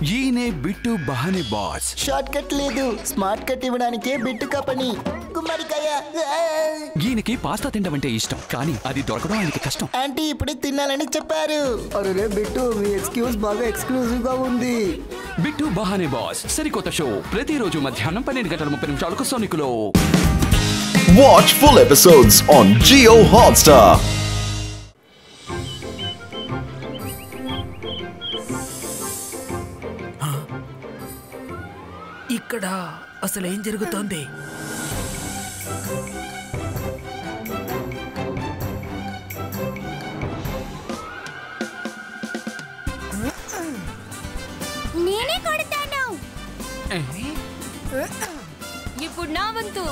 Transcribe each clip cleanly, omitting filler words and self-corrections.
ఈయనే bit బహానే boss. Short cut లేదు, smart cut ఇవ్వడానికే bit company. గుమ్మడికాయ. ఈయనకి పాస్తా తినడం అంటే ఇష్టం, కానీ అది దొరకడం ఆయనకి కష్టం. ఆంటీ ఇప్పుడే తినాలని చెప్పారు. అరే బిట్టు, మీ ఎక్స్క్యూజ్ బాగా ఎక్స్క్లూజివ్ గా ఉంది. బిట్టు బహానే బాస్ సరికొత్త షో ప్రతిరోజు మధ్యాహ్నం 12:30 సోనికులో. Watch full episodes on Jio Hotstar. ఇక్కడ అసలు ఏం జరుగుతోంది? నేనే కొడతాను. ఇప్పుడు నా వంతు.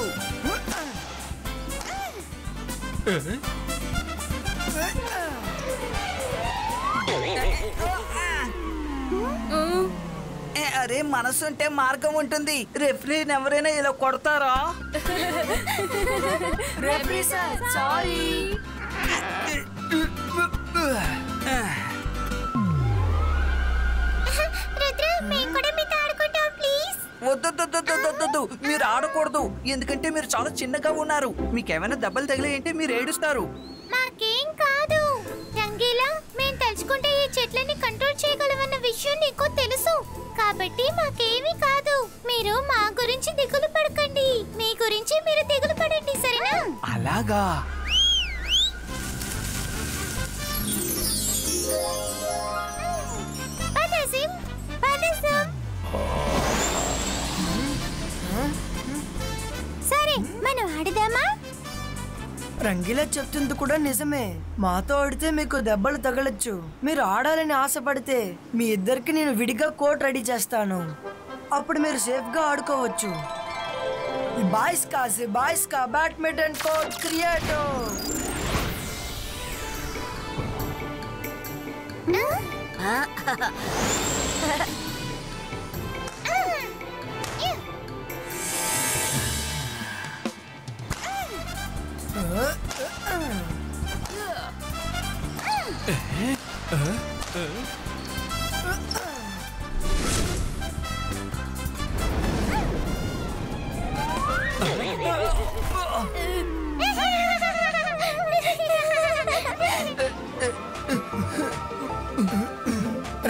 అరే, మనసుంటే మార్గం ఉంటుంది. రెఫ్రీని ఎవరైనా ఇలా కొడతారా? Referee sir, sorry. వద్దు, మీరు ఆడకూడదు. ఎందుకంటే మీరు చాలా చిన్నగా ఉన్నారు. మీకేమైనా దెబ్బలు తగిలాయంటే మీరు ఏడుస్తారు. మాకేం కాదు రంగీలా, మేము తలుచుకుంటే ఈ చెట్లని కంట్రోల్ చేయగలమన్న విషయం నీకు తెలుసు. కాబట్టి మాకేమీ కాదు. మీరు మా గురించి దిగులు పడకండి. మీ గురించి మీరు దిగులు పడండి, సరేనా? అలాగా? సరే, మనం ఆడదామా? రంగీలా చెప్తుంది కూడా నిజమే. మాతో ఆడితే మీకు దెబ్బలు తగలచ్చు. మీరు ఆడాలని ఆశపడితే మీ ఇద్దరికి నేను విడిగా కోర్ట్ రెడీ చేస్తాను. అప్పుడు మీరు సేఫ్ గా ఆడుకోవచ్చు. బాయ్స్ కా బ్యాడ్మింటన్ కోర్ట్ క్రియేటో.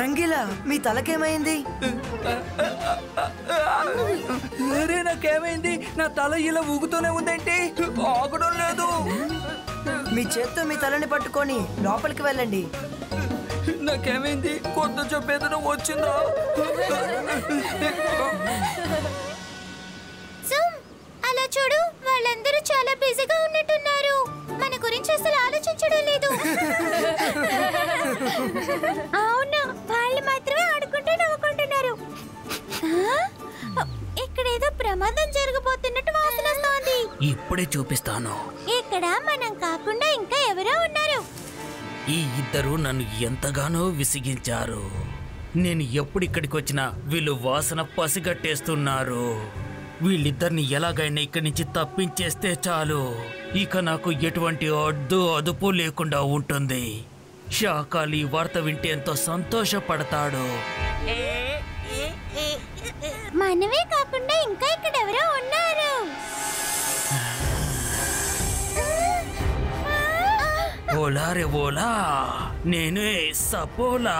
రంగీలా, మీ తలకేమైంది? అరే, నాకేమైంది? నా తల ఇలా ఊగుతూనే ఉందేంటి? ఆగడం లేదు. మీ చేత్తో మీ తలని పట్టుకొని లోపలికి వెళ్ళండి. నాకేమైంది? కొత్త చెప్పేదనం వచ్చిందా? అలా చూడు, వాళ్ళందరూ చాలా బిజీగా ఉన్నట్టున్నారు. మన గురించి అసలు ఆలోచించడం లేదు. అవును, వాళ్ళు మాత్రమే ఆడుకుంటూ నవ్వుకుంటున్నారు. ఇక్కడేదో ప్రమాదం జరగబోతున్నట్టు వాసన వస్తోంది. ఇప్పుడే చూపిస్తాను. ఇక్కడ మనం కాకుండా ఇంకా ఎవరో ఉన్నారు. ఈ ఇద్దరు నన్ను ఎంతగానో విసిగించారు. నేను ఎప్పుడిక్కడికి వచ్చినా వీళ్ళు వాసన పసిగట్టేస్తున్నారు. వీళ్ళిద్దరిని ఎలాగైనా ఇక్కడి నుంచి తప్పించేస్తే చాలు. ఇక నాకు ఎటువంటి అదుపు లేకుండా ఉంటుంది. శాకాలి వార్త వింటే ఎంతో సంతోషపడతాడు. మనమే కాకుండా ఇంకా ఇక్కడ ఎవరో ఉన్నారు. ఓలా రే ఓలా, నేనే సపోలా.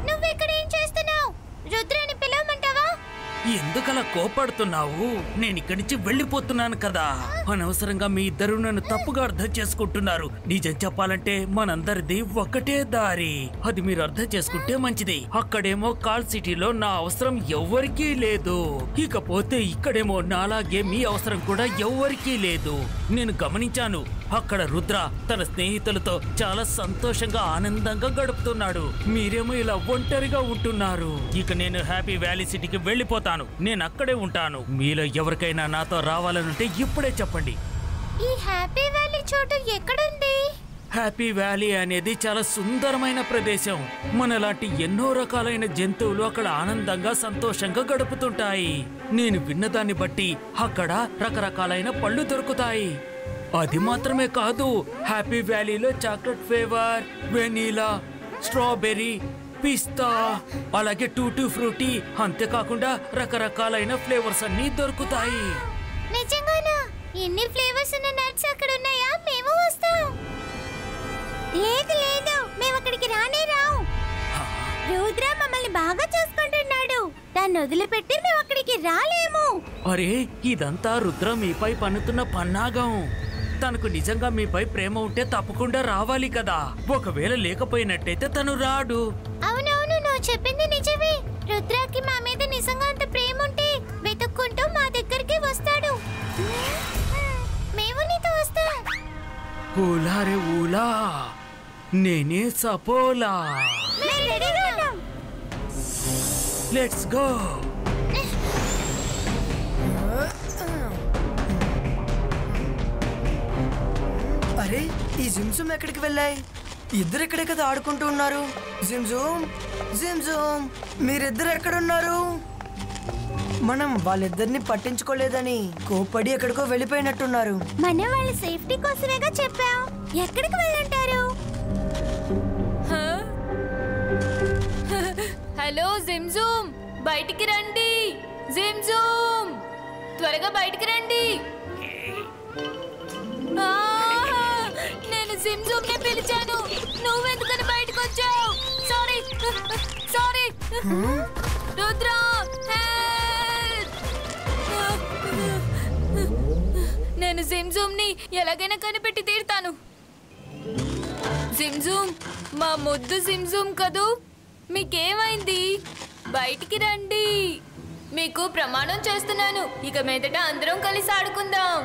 నువ్వెక్కడ ఏం చేస్తున్నావు? రుద్రాని పిలవమంటావా? ఎందుకలా కోపడుతున్నావు? నేను ఇక్కడి నుంచి వెళ్ళిపోతున్నాను కదా. అనవసరంగా మీ ఇద్దరు నన్ను తప్పుగా అర్థం చేసుకుంటున్నారు. నిజం చెప్పాలంటే మనందరిది ఒకటే దారి. అది మీరు అర్థం చేసుకుంటే మంచిది. అక్కడేమో కాల్ సిటీలో నా అవసరం ఎవ్వరికీ లేదు. ఇకపోతే ఇక్కడేమో నాలాగే మీ అవసరం కూడా ఎవ్వరికీ లేదు. నేను గమనించాను, అక్కడ రుద్ర తన స్నేహితులతో చాలా సంతోషంగా ఆనందంగా గడుపుతున్నాడు. మీరేమో ఇలా ఒంటరిగా ఉంటున్నారు. ఇక నేను హ్యాపీ వ్యాలీ సిటీకి వెళ్ళిపోతాను. నేను అక్కడే ఉంటాను. మీలో ఎవరికైనా నాతో రావాలనుంటే ఇప్పుడే చెప్పండి. ఈ హ్యాపీ వ్యాలీ చోటు ఎక్కడుంది? హ్యాపీ వ్యాలీ అనేది చాలా సుందరమైన ప్రదేశం. మనలాంటి ఎన్నో రకాలైన జంతువులు అక్కడ ఆనందంగా సంతోషంగా గడుపుతుంటాయి. నేను విన్నదాన్ని బట్టి అక్కడ రకరకాలైన పళ్ళు దొరుకుతాయి. అది మాత్రమే కాదు, హ్యాపీ వ్యాలీలో చాక్లెట్ ఫ్లేవర్, వెనీలా, స్ట్రాబెర్రీ పిస్తా, అలాగే టూటీ ఫ్రూటీ, అంతేకాకుండా రకరకాలైన ఫ్లేవర్స్ అన్ని దొరుకుతాయి. నిజంగానా? ఎన్ని ఫ్లేవర్స్ ఉన్న నట్స్ అక్కడ ఉన్నాయా? మేము వస్తాం. లేదు లేదు, మేము అక్కడికి రానే రావు. రుద్ర మమ్మల్ని బాగా చూసుకుంటున్నాడు. దాన్ని వదిలిపెట్టి మేము అక్కడికి రాలేము. అరే, ఇదంతా రుద్ర మీపై పన్నుతున్న పన్నాగం. తనకు నిజంగా మీపై ప్రేమ ఉంటే తప్పకుండా రావాలి కదా. ఒకవేళ లేకపోయినట్టయితే తను రాడు. అవునవును, నువ్వు చెప్పింది నిజమే. రుద్రకి మా మీద నిజంగా అంత ప్రేమ ఉంటే వెతుక్కుంటూ మా దగ్గరికి వస్తాడు. మేము నీతో వస్తాం. ఊలా రే ఊలా, నేనే సపోలా. Let's go. అరే, ఈ జిమ్జూమ్ ఎక్కడికి వెళ్ళాయి? ఇద్దరు ఇక్కడే కదా ఆడుకుంటూ ఉన్నారు. జిమ్జూమ్, జిమ్జూమ్, మీరిద్దరు ఎక్కడున్నారు? మనం వాళ్ళిద్దరిని పట్టించుకోలేదని కోపడి ఎక్కడికో వెళ్ళిపోయినట్టున్నారు. మనం వాళ్ళ సేఫ్టీ కోసమేగా చెప్పాం. ఎక్కడికి వెళ్ళంటారు? హలో జిమ్జూమ్, బయటికి రండి. జిమ్జూమ్, త్వరగా బయటికి రండి. నేను జిమ్జూమ్ ని పిలిచాను. నువ్వెందుకని బయటకు వచ్చావు? Sorry sorry. రుద్ర, నేను జిమ్జూమ్ ని ఎలాగైనా కనిపెట్టి తీరుతాను. జిమ్జూమ్, మా ముద్దు జిమ్జూమ్ కదూ, మీకేమైంది? బయటికి రండి. మీకు ప్రమాణం చేస్తున్నాను, ఇక మీదట అందరం కలిసి ఆడుకుందాం.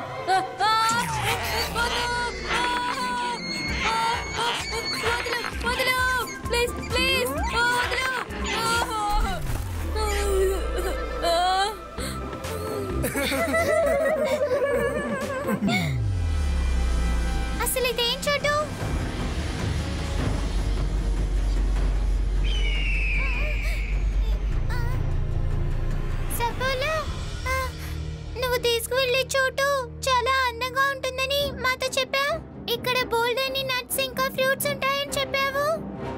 వదలు, ప్లీజ్ ప్లీజ్ వదలు. అసలు ఇదేం చోటు? సపోలా, నువ్వు తీసుకువెళ్ళే చోటు చాలా అందంగా ఉంటుందని మాతో చెప్పావు. ఇక్కడ బోల్డ్ అని నట్స్ ఇంకా ఫ్రూట్స్ ఉంటాయని చెప్పావు.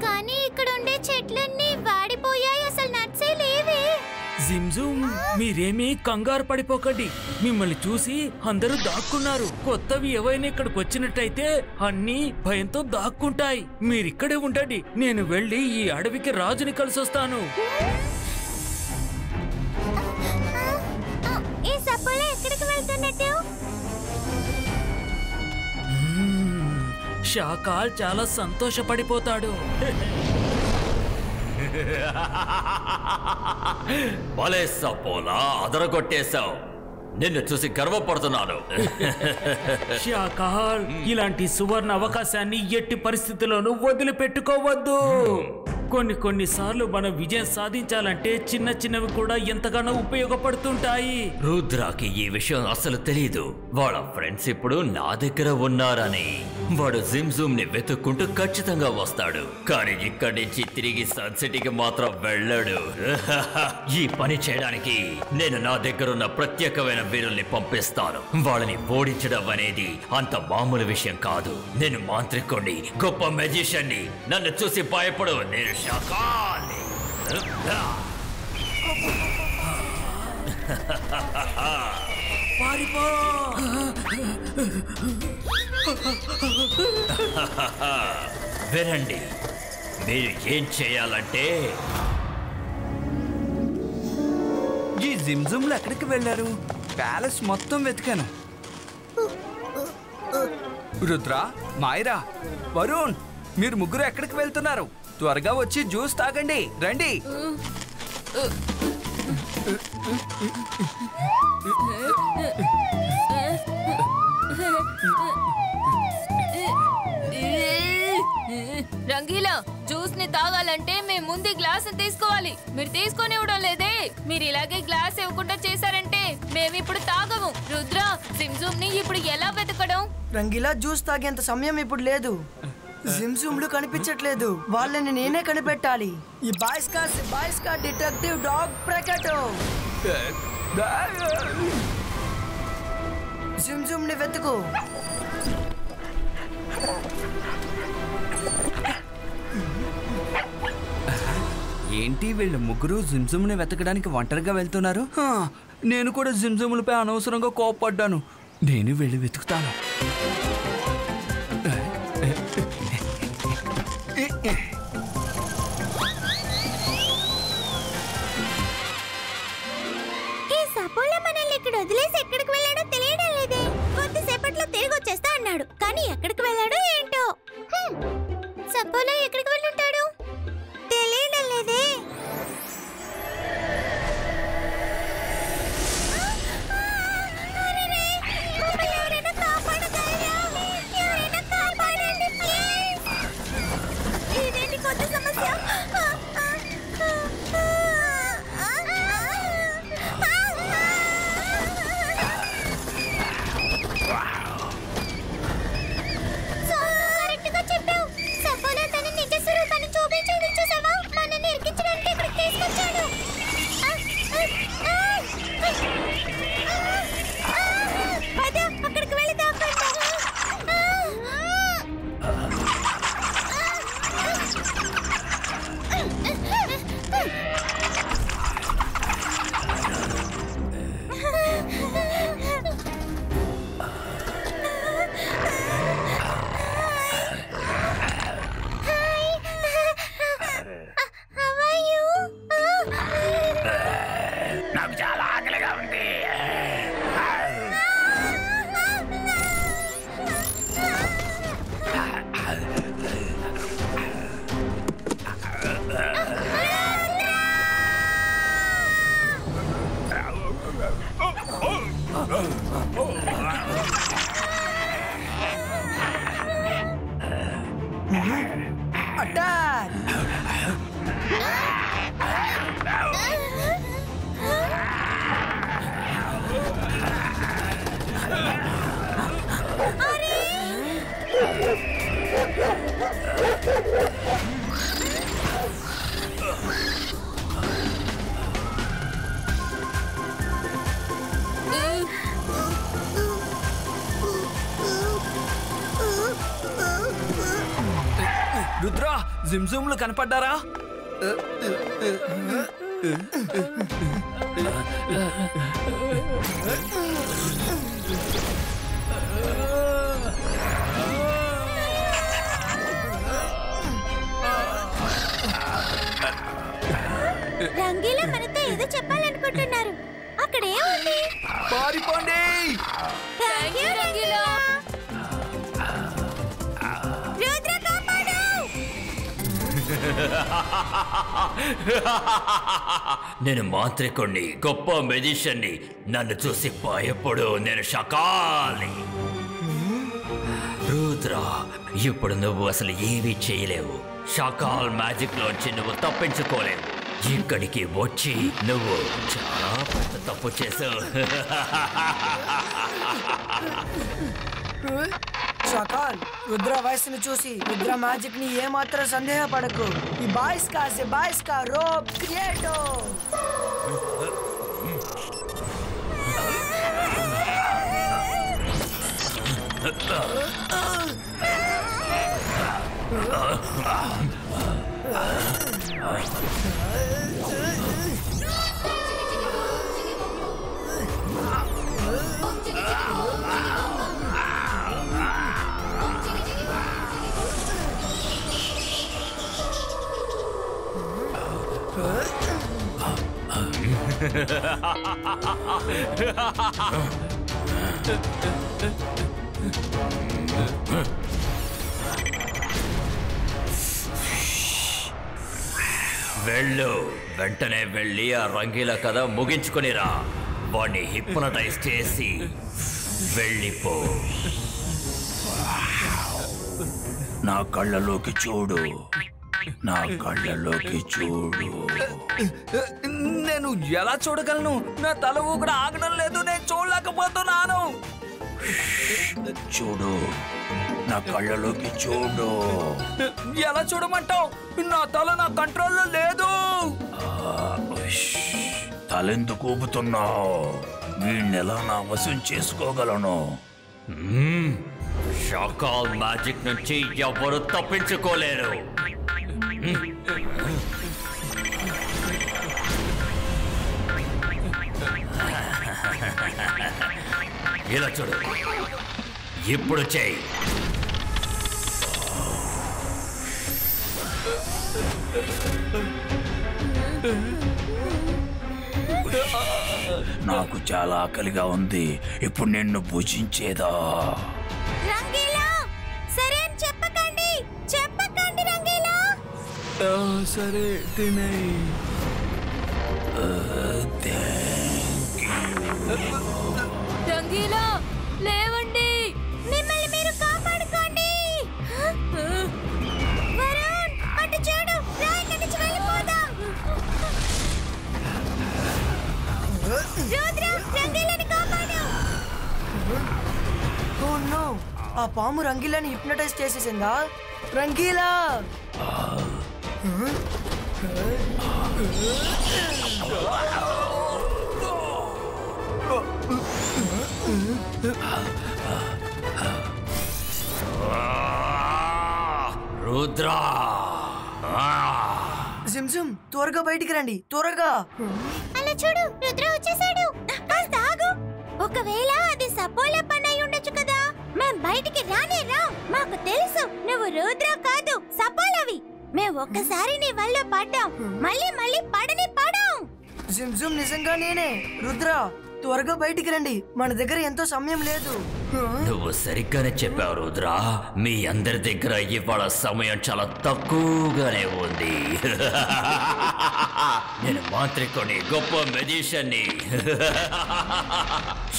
కానీ ఇక్కడ ఉండే చెట్లన్నీ వాడిపోయాయి, అసలు నట్సే లేవే. జిమ్జూమ్, మీరేమీ కంగారు పడిపోకండి. మిమ్మల్ని చూసి అందరూ దాక్కున్నారు. కొత్తవి ఏవైనా ఇక్కడికి వచ్చినట్టయితే అన్నీ భయంతో దాక్కుంటాయి. మీరిక్కడే ఉండండి, నేను వెళ్ళి ఈ అడవికి రాజుని కలిసొస్తాను. ఈ సపోలా ఎక్కడికి వెళ్తున్నట్టు? షాకాల్ చాలా సంతోషపడిపోతాడు. భలే సపోలా, అదరగొట్టేశావు. నిన్ను చూసి గర్వపడుతున్నాను. షాకాల్, ఇలాంటి సువర్ణ అవకాశాన్ని ఎట్టి పరిస్థితుల్లోనూ వదిలిపెట్టుకోవద్దు. కొన్నిసార్లు మనం విజయం సాధించాలంటే చిన్న చిన్నవి కూడా ఎంతగానో ఉపయోగపడుతుంటాయి. రుద్రాకి ఈ విషయం అసలు తెలీదు. వాళ్ళ ఫ్రెండ్స్ ఇప్పుడు నా దగ్గర ఉన్నారని. వాడు జిమ్జూమ్ ని వెతుక్కుంటూ ఖచ్చితంగా వస్తాడు. కానీ ఇక్కడి నుంచి తిరిగి సన్సిటీకి మాత్రం వెళ్ళాడు. ఈ పని చేయడానికి నేను నా దగ్గరున్న ప్రత్యేకమైన వీరుల్ని పంపిస్తాను. వాళ్ళని ఓడించడం అనేది అంత మామూలు విషయం కాదు. నేను మాంత్రికుణ్ణి, గొప్ప మెజిషియన్ని. నన్ను చూసి భయపడు. నేను షాకాల్ని. పారిపో. వినండి, మీరు ఏం చేయాలంటే ఈ జిమ్జుమ్లు ఎక్కడికి వెళ్ళారు? ప్యాలెస్ మొత్తం వెతికాను. రుద్ర, మాయరా, వరుణ్, మీరు ముగ్గురు ఎక్కడికి వెళ్తున్నారు? త్వరగా వచ్చి జ్యూస్ తాగండి, రండి. రంగీలా, జ్యూస్ ని తాగాలంటే మేము ముందు గ్లాస్ తీసుకోవాలి. మీరు తీసుకొని ఇవ్వడం లేదే. మీరు ఇలాగే గ్లాస్ ఇవ్వకుండా చేశారంటే మేమిప్పుడు తాగము. రుద్ర, జిమ్జూమ్ ని ఇప్పుడు ఎలా వెతకడం? రంగీలా, జ్యూస్ తాగేంత సమయం ఇప్పుడు లేదు. జిమ్జూమ్లు కనిపించట్లేదు. వాళ్ళని నేనే కనిపెట్టాలి. ఈ బాయ్స్ కా డిటెక్టివ్ డాగ్ ప్రకటో. జిమ్జూమ్ ని వెతుకు. ఏంటి వీళ్ళు ముగ్గురు జిమ్జుమ్ని వెతకడానికి ఒంటరిగా వెళ్తున్నారు? నేను కూడా జిమ్జుమ్లపై అనవసరంగా కోపపడ్డాను. నేను వెళ్ళి వెతుకుతాను. ఈ సపోలా మనల్ని ఇక్కడ వదిలేసి ఎక్కడికి వెళ్ళాడో తెలియడం లేదే. కొద్దిసేపట్లో తిరిగి వచ్చేస్తా అన్నాడు, కానీ ఎక్కడికి వెళ్ళాడో ఏంటో. సపోలా ఎక్కడికి వెళ్ళుంటాడు తెలియడం లేదే. ఇదేంటి కొత్త సమస్య? కరెక్ట్గా చెప్పావు. సపోలా తన నిజ స్వరూపాన్ని చూపించాడు. చూసావా? మనల్ని ఇరికించడానికి ఇక్కడికి తీసుకొచ్చాడు. అదే అక్కడికి వెళ్ళి నాకు చాలా ఆకలిగా ఉంది. అటాక్! రుద్రా, జిమ్జుమ్లు కనపడ్డారా? రంగీలా మనతో ఏదో చెప్పాలనుకుంటున్నారు. అక్కడ ఏముంది? పారిపోండి! Thank you Rangeela. రుద్ర కాపాడు! నేను మాంత్రికుణ్ణి, గొప్ప మెజిషియన్ని. నన్ను చూసి భయపడు. నేను షకాల్ని. రుద్ర, ఇప్పుడు నువ్వు అసలు ఏమీ చేయలేవు. షకాల్ మ్యాజిక్ లోంచి నువ్వు తప్పించుకోలేవు. ఇక్కడికి వచ్చి నువ్వు చాలా పెద్ద తప్పు చేసావు. షకాల్, రుద్ర వయసును చూసి రుద్ర మ్యాజిక్ ని ఏమాత్రం సందేహపడకు. ఈ బాయ్స్ కా రోప్ క్రియేటో. వెళ్ళు, వెంటనే వెళ్ళి ఆ రంగీల కథ ముగించుకునిరా. వాడిని హిప్నటైజ్ చేసి వెళ్ళిపో. నా కళ్ళలోకి చూడు, నా కళ్ళలోకి చూడు. నేను ఎలా చూడగలను? నా తల ఊపిరి ఆగడం లేదు. నేను చూడలేకపోతున్నాను. చూడు, నా కళ్ళలోకి చూడు. ఎలా చూడమంటావు? నా తల నా కంట్రోల్లో లేదు. తలెందుకు ఊపుతున్నావు? వీణ్ణెలా నా వశం చేసుకోగలను? షకాల్ మ్యాజిక్ నుంచి ఎవరు తప్పించుకోలేరు. ఇలా చూడు, ఇప్పుడు చేయి. నాకు చాలా ఆకలిగా ఉంది. ఇప్పుడు నిన్ను భుజించేదా? రంగీలా, సరే అని చెప్పకండి రంగీలా. సరే తినేయి. రంగీలా లేవండి, మిమ్మల్ని మీరు కాపాడుకోండి. వరుణ్, అటు చూడు, రా ఇక్కడి నుంచి వెళ్ళిపోదాం. రుద్ర, రంగీలని కాపాడు. ఓ నో, ఆ పాము రంగీలాని హిప్నటైజ్ చేసేసిందా? రంగీలా! రుద్రా, జిమ్జిమ్, త్వరగా బయటికి రండి, త్వరగా. అలా చూడు, రుద్ర వచ్చేసాడు. కాస్త ఆగు. ఒకవేళ అది సపోలా పని అయి ఉండొచ్చు కదా. మేం బయటికి రానే రా. మాకు తెలుసు నువ్వు రుద్ర కాదు, సపోలావి. మేము ఒక్కసారి నీ వల్ల పడ్డాం, మళ్ళీ పడని పడాం. జిమ్జిమ్, నిజంగా నేనే. రుద్ర, త్వరగా బయటికి రండి, మన దగ్గర ఎంతో సమయం లేదు. నువ్వు సరిగ్గానే చెప్పావు రుద్రా. మీ అందరి దగ్గర ఇవాళ సమయం చాలా తక్కువగానే ఉంది. నేను మాంత్రికుని, గొప్ప మెజిషియన్ని,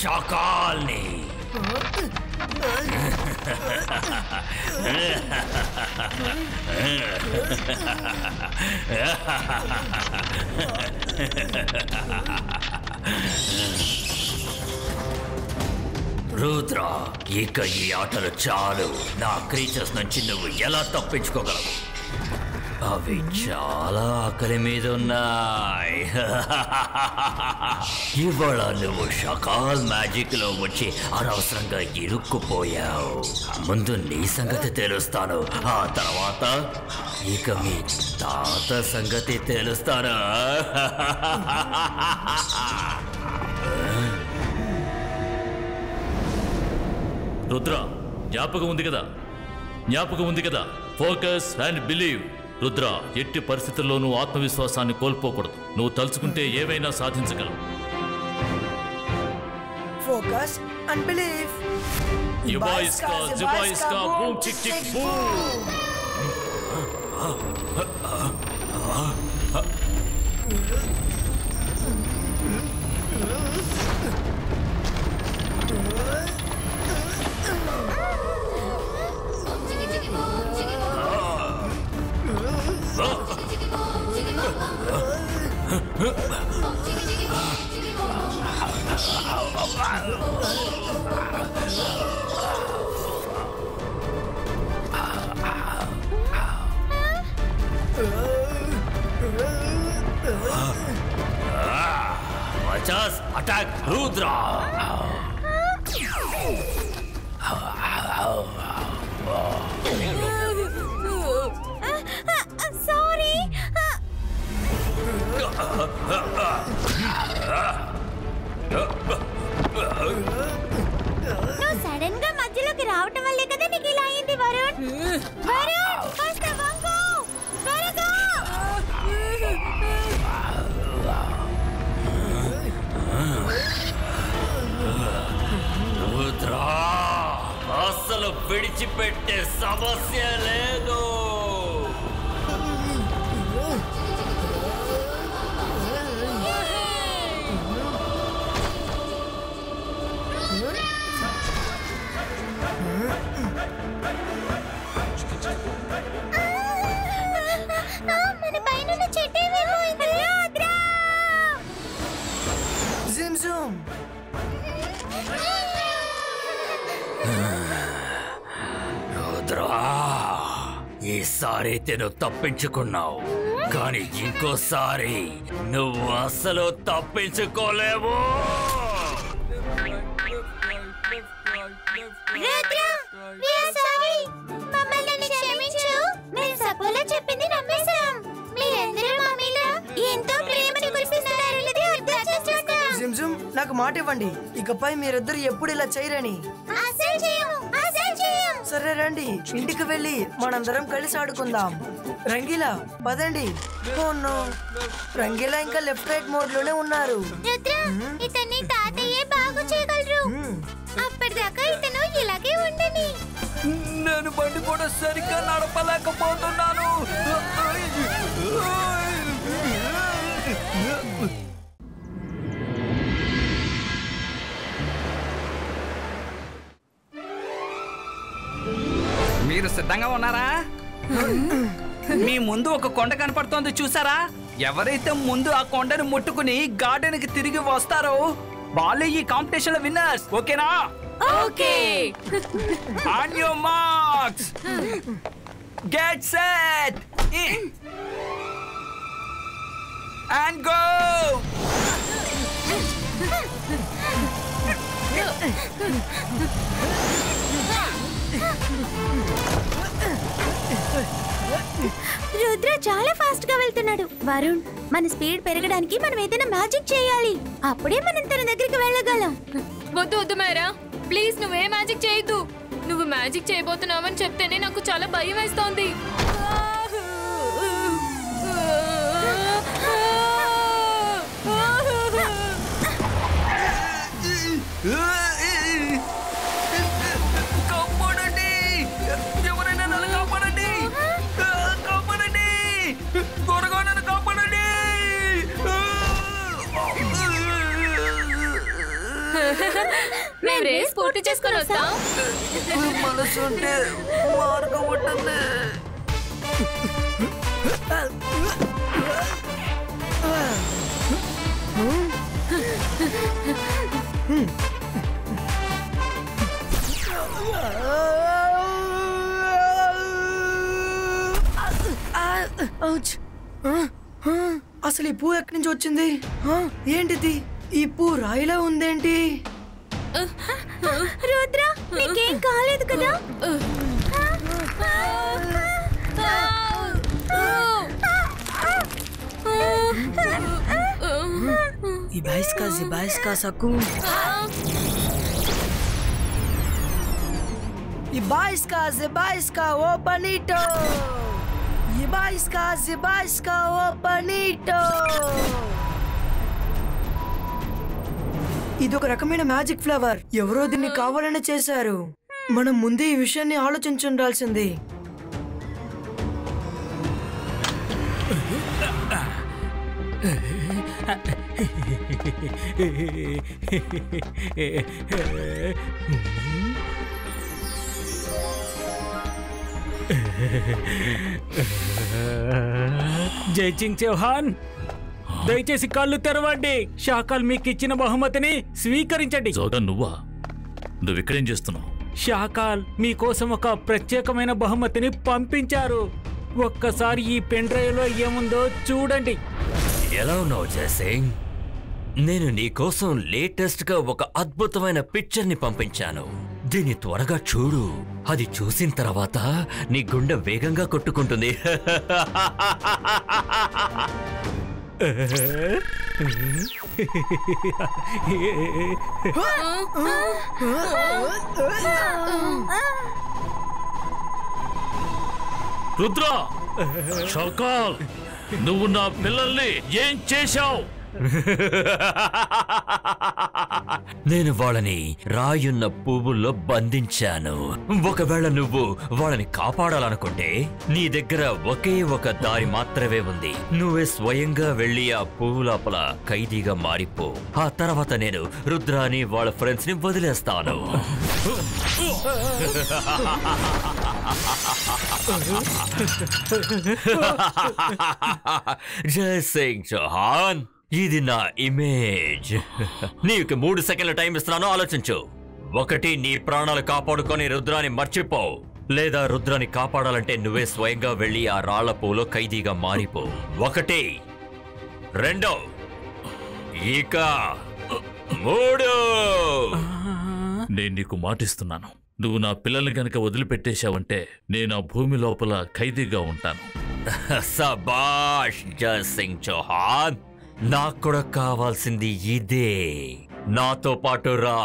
షాకాల్ని. రుద్ర, ఇక ఈ ఆటలు చాలు. నా క్రీచర్స్ నుంచి నువ్వు ఎలా తప్పించుకోగలవు? అవి చాలా ఆకలి మీద ఉన్నాయి. ఇవాళ నువ్వు షకాల్ మ్యాజిక్ లో వచ్చి అనవసరంగా ఇరుక్కుపోయావు. ముందు నీ సంగతి తెలుస్తాను, ఆ తర్వాత ఇక మీ తాత సంగతి తెలుస్తాను. రుద్ర, జ్ఞాపకం ఉంది కదా? Focus and believe. రుద్ర, ఎట్టి పరిస్థితుల్లోనూ ఆత్మవిశ్వాసాన్ని కోల్పోకూడదు. నువ్వు తలుచుకుంటే ఏవైనా సాధించగలవు. Focus and believe. జుబాయిస్కా boom chick chick boom. Attack Rudra! Sorry. నువ్వు సడన్ గా మధ్యలోకి రావటం వల్లే కదా నీకు ఇలా అయింది వరుణ్. వరుణ్, కాస్త వంగు, త్వరగా. రుద్రా, అసలు విడిచిపెట్టే సమస్య లేదు. మన పైన చెట్టు వెళ్ళిపోయింది. రుద్రా! జిమ్జుమ్, రుద్రా, ఈసారి నువ్వు తప్పించుకున్నావు, కానీ ఇంకోసారి నువ్వు అసలు తప్పించుకోలేవు. Rudra, we are sorry. మమ్మల్ని క్షమించు. మేము సపోలా చెప్పింది నమ్మేశాం. మీరందరూ మా మీద ఎంతో ప్రేమని కురిపిస్తున్నారన్నది అర్థం చేసుకున్నాం. జుమ్ నాకు మాట ఇవ్వండి, ఇకపై మీరిద్దరు ఎప్పుడు ఇలా చేయరని. సరే రండి, ఇంటికి వెళ్ళి మనందరం కలిసి ఆడుకుందాం. రంగీలా పదండి. రంగీలా ఇంకా లెఫ్ట్ రైట్ మోడ్ లోనే ఉన్నారు. ఇతన్ని తాతయ్యే బాగు చేయగలరు. అప్పటిదాకా ఇతను ఇలాగే ఉండని. నేను బండి కూడా సరిగ్గా నడపలేకపోతున్నాను. మీరు సిద్ధంగా ఉన్నారా? మీ ముందు ఒక కొండ కనపడుతోంది, చూసారా? ఎవరైతే ముందు ఆ కొండను ముట్టుకుని గార్డెన్ కి తిరిగి వస్తారో వాళ్ళే ఈ కాంపిటీషన్ లో విన్నర్స్. ఓకేనా? Okay. On your marks, get set and go. Rudra చాలా ఫాస్ట్ గా వెళ్తున్నాడు. వరుణ్, మన స్పీడ్ పెరగడానికి మనం ఏదైనా మ్యాజిక్ చేయాలి. అప్పుడే మనం తన దగ్గరికి వెళ్ళగలం. వద్దు వద్దు మేరా, ప్లీజ్ నువ్వే మ్యాజిక్ చేయొద్దు. నువ్వు మ్యాజిక్ చేయబోతున్నావని చెప్తేనే నాకు చాలా భయం వేస్తోంది. కాపాడండి, ఎవరైనా నన్ను కాపాడండి, కాపాడండి, త్వరగా నన్ను కాపాడండి. మేము రేస్ పూర్తి చేసుకొని వస్తాం. మనసు ఉంటే మార్గం ఉంటుంది. అసలు ఈ పువ్వు ఎక్కడి నుంచి వచ్చింది? ఏంటిది? ఈ పువ్వు రాయిలా ఉందేంటి? రుద్ర, నీకేం కాలేదు కదా? Ibaiska saku. Ibaiska opanito. Ibaiska opanito. ఇదొక రకమైన మ్యాజిక్ ఫ్లవర్. ఎవరో దీన్ని కావాలని చేశారు. మనం ముందే ఈ విషయాన్ని ఆలోచించుండాల్సింది. జైచింగ్ చౌహాన్, దయచేసి కళ్ళు తెరవండి. షాకాల్ మీకు ఇచ్చిన బహుమతిని స్వీకరించండి. నువ్వా? నువ్వు ఇక్కడేం చేస్తున్నావు? షాకాల్ మీకోసం ఒక ప్రత్యేకమైన బహుమతిని పంపించారు. ఒక్కసారి ఈ పెన్ డ్రైవ్ లో ఏముందో చూడండి. ఎలా ఉన్నావు జయసింగ్? నేను నీకోసం లేటెస్ట్ గా ఒక అద్భుతమైన పిక్చర్ ని పంపించాను. దీన్ని త్వరగా చూడు. అది చూసిన తర్వాత నీ గుండె వేగంగా కొట్టుకుంటుంది. రుద్ర, షాకాల్, నువ్వు నా పిల్లల్ని ఏం చేశావు? నేను వాళ్ళని రాయున్న పువ్వుల్లో బంధించాను. ఒకవేళ నువ్వు వాళ్ళని కాపాడాలనుకుంటే నీ దగ్గర ఒకే ఒక దారి మాత్రమే ఉంది. నువ్వే స్వయంగా వెళ్ళి ఆ పువ్వు లోపల ఖైదీగా మారిపో. ఆ తర్వాత నేను రుద్రాని వాళ్ళ ఫ్రెండ్స్ ని వదిలేస్తాను. జయసింగ్ చౌహాన్, ఇది నా ఇమేజ్. నీకు 3 సెకండ్ల టైం ఇస్తున్నాను, ఆలోచించు. 1, నీ ప్రాణాలు కాపాడుకొని రుద్రాన్ని మర్చిపో. లేదా రుద్రాన్ని కాపాడాలంటే నువ్వే స్వయంగా వెళ్ళి ఆ రాళ్ల పూలో ఖైదీగా మారిపో. 1, 2, ఇక 3. నేను నీకు మాటిస్తున్నాను, నువ్వు నా పిల్లల్ని గనక వదిలిపెట్టేశావంటే నేను ఆ భూమి లోపల ఖైదీగా ఉంటాను. సబాష్ జయసింగ్ చౌహాన్, నాకు కూడా కావాల్సింది ఇదే. నాతో పాటు రా.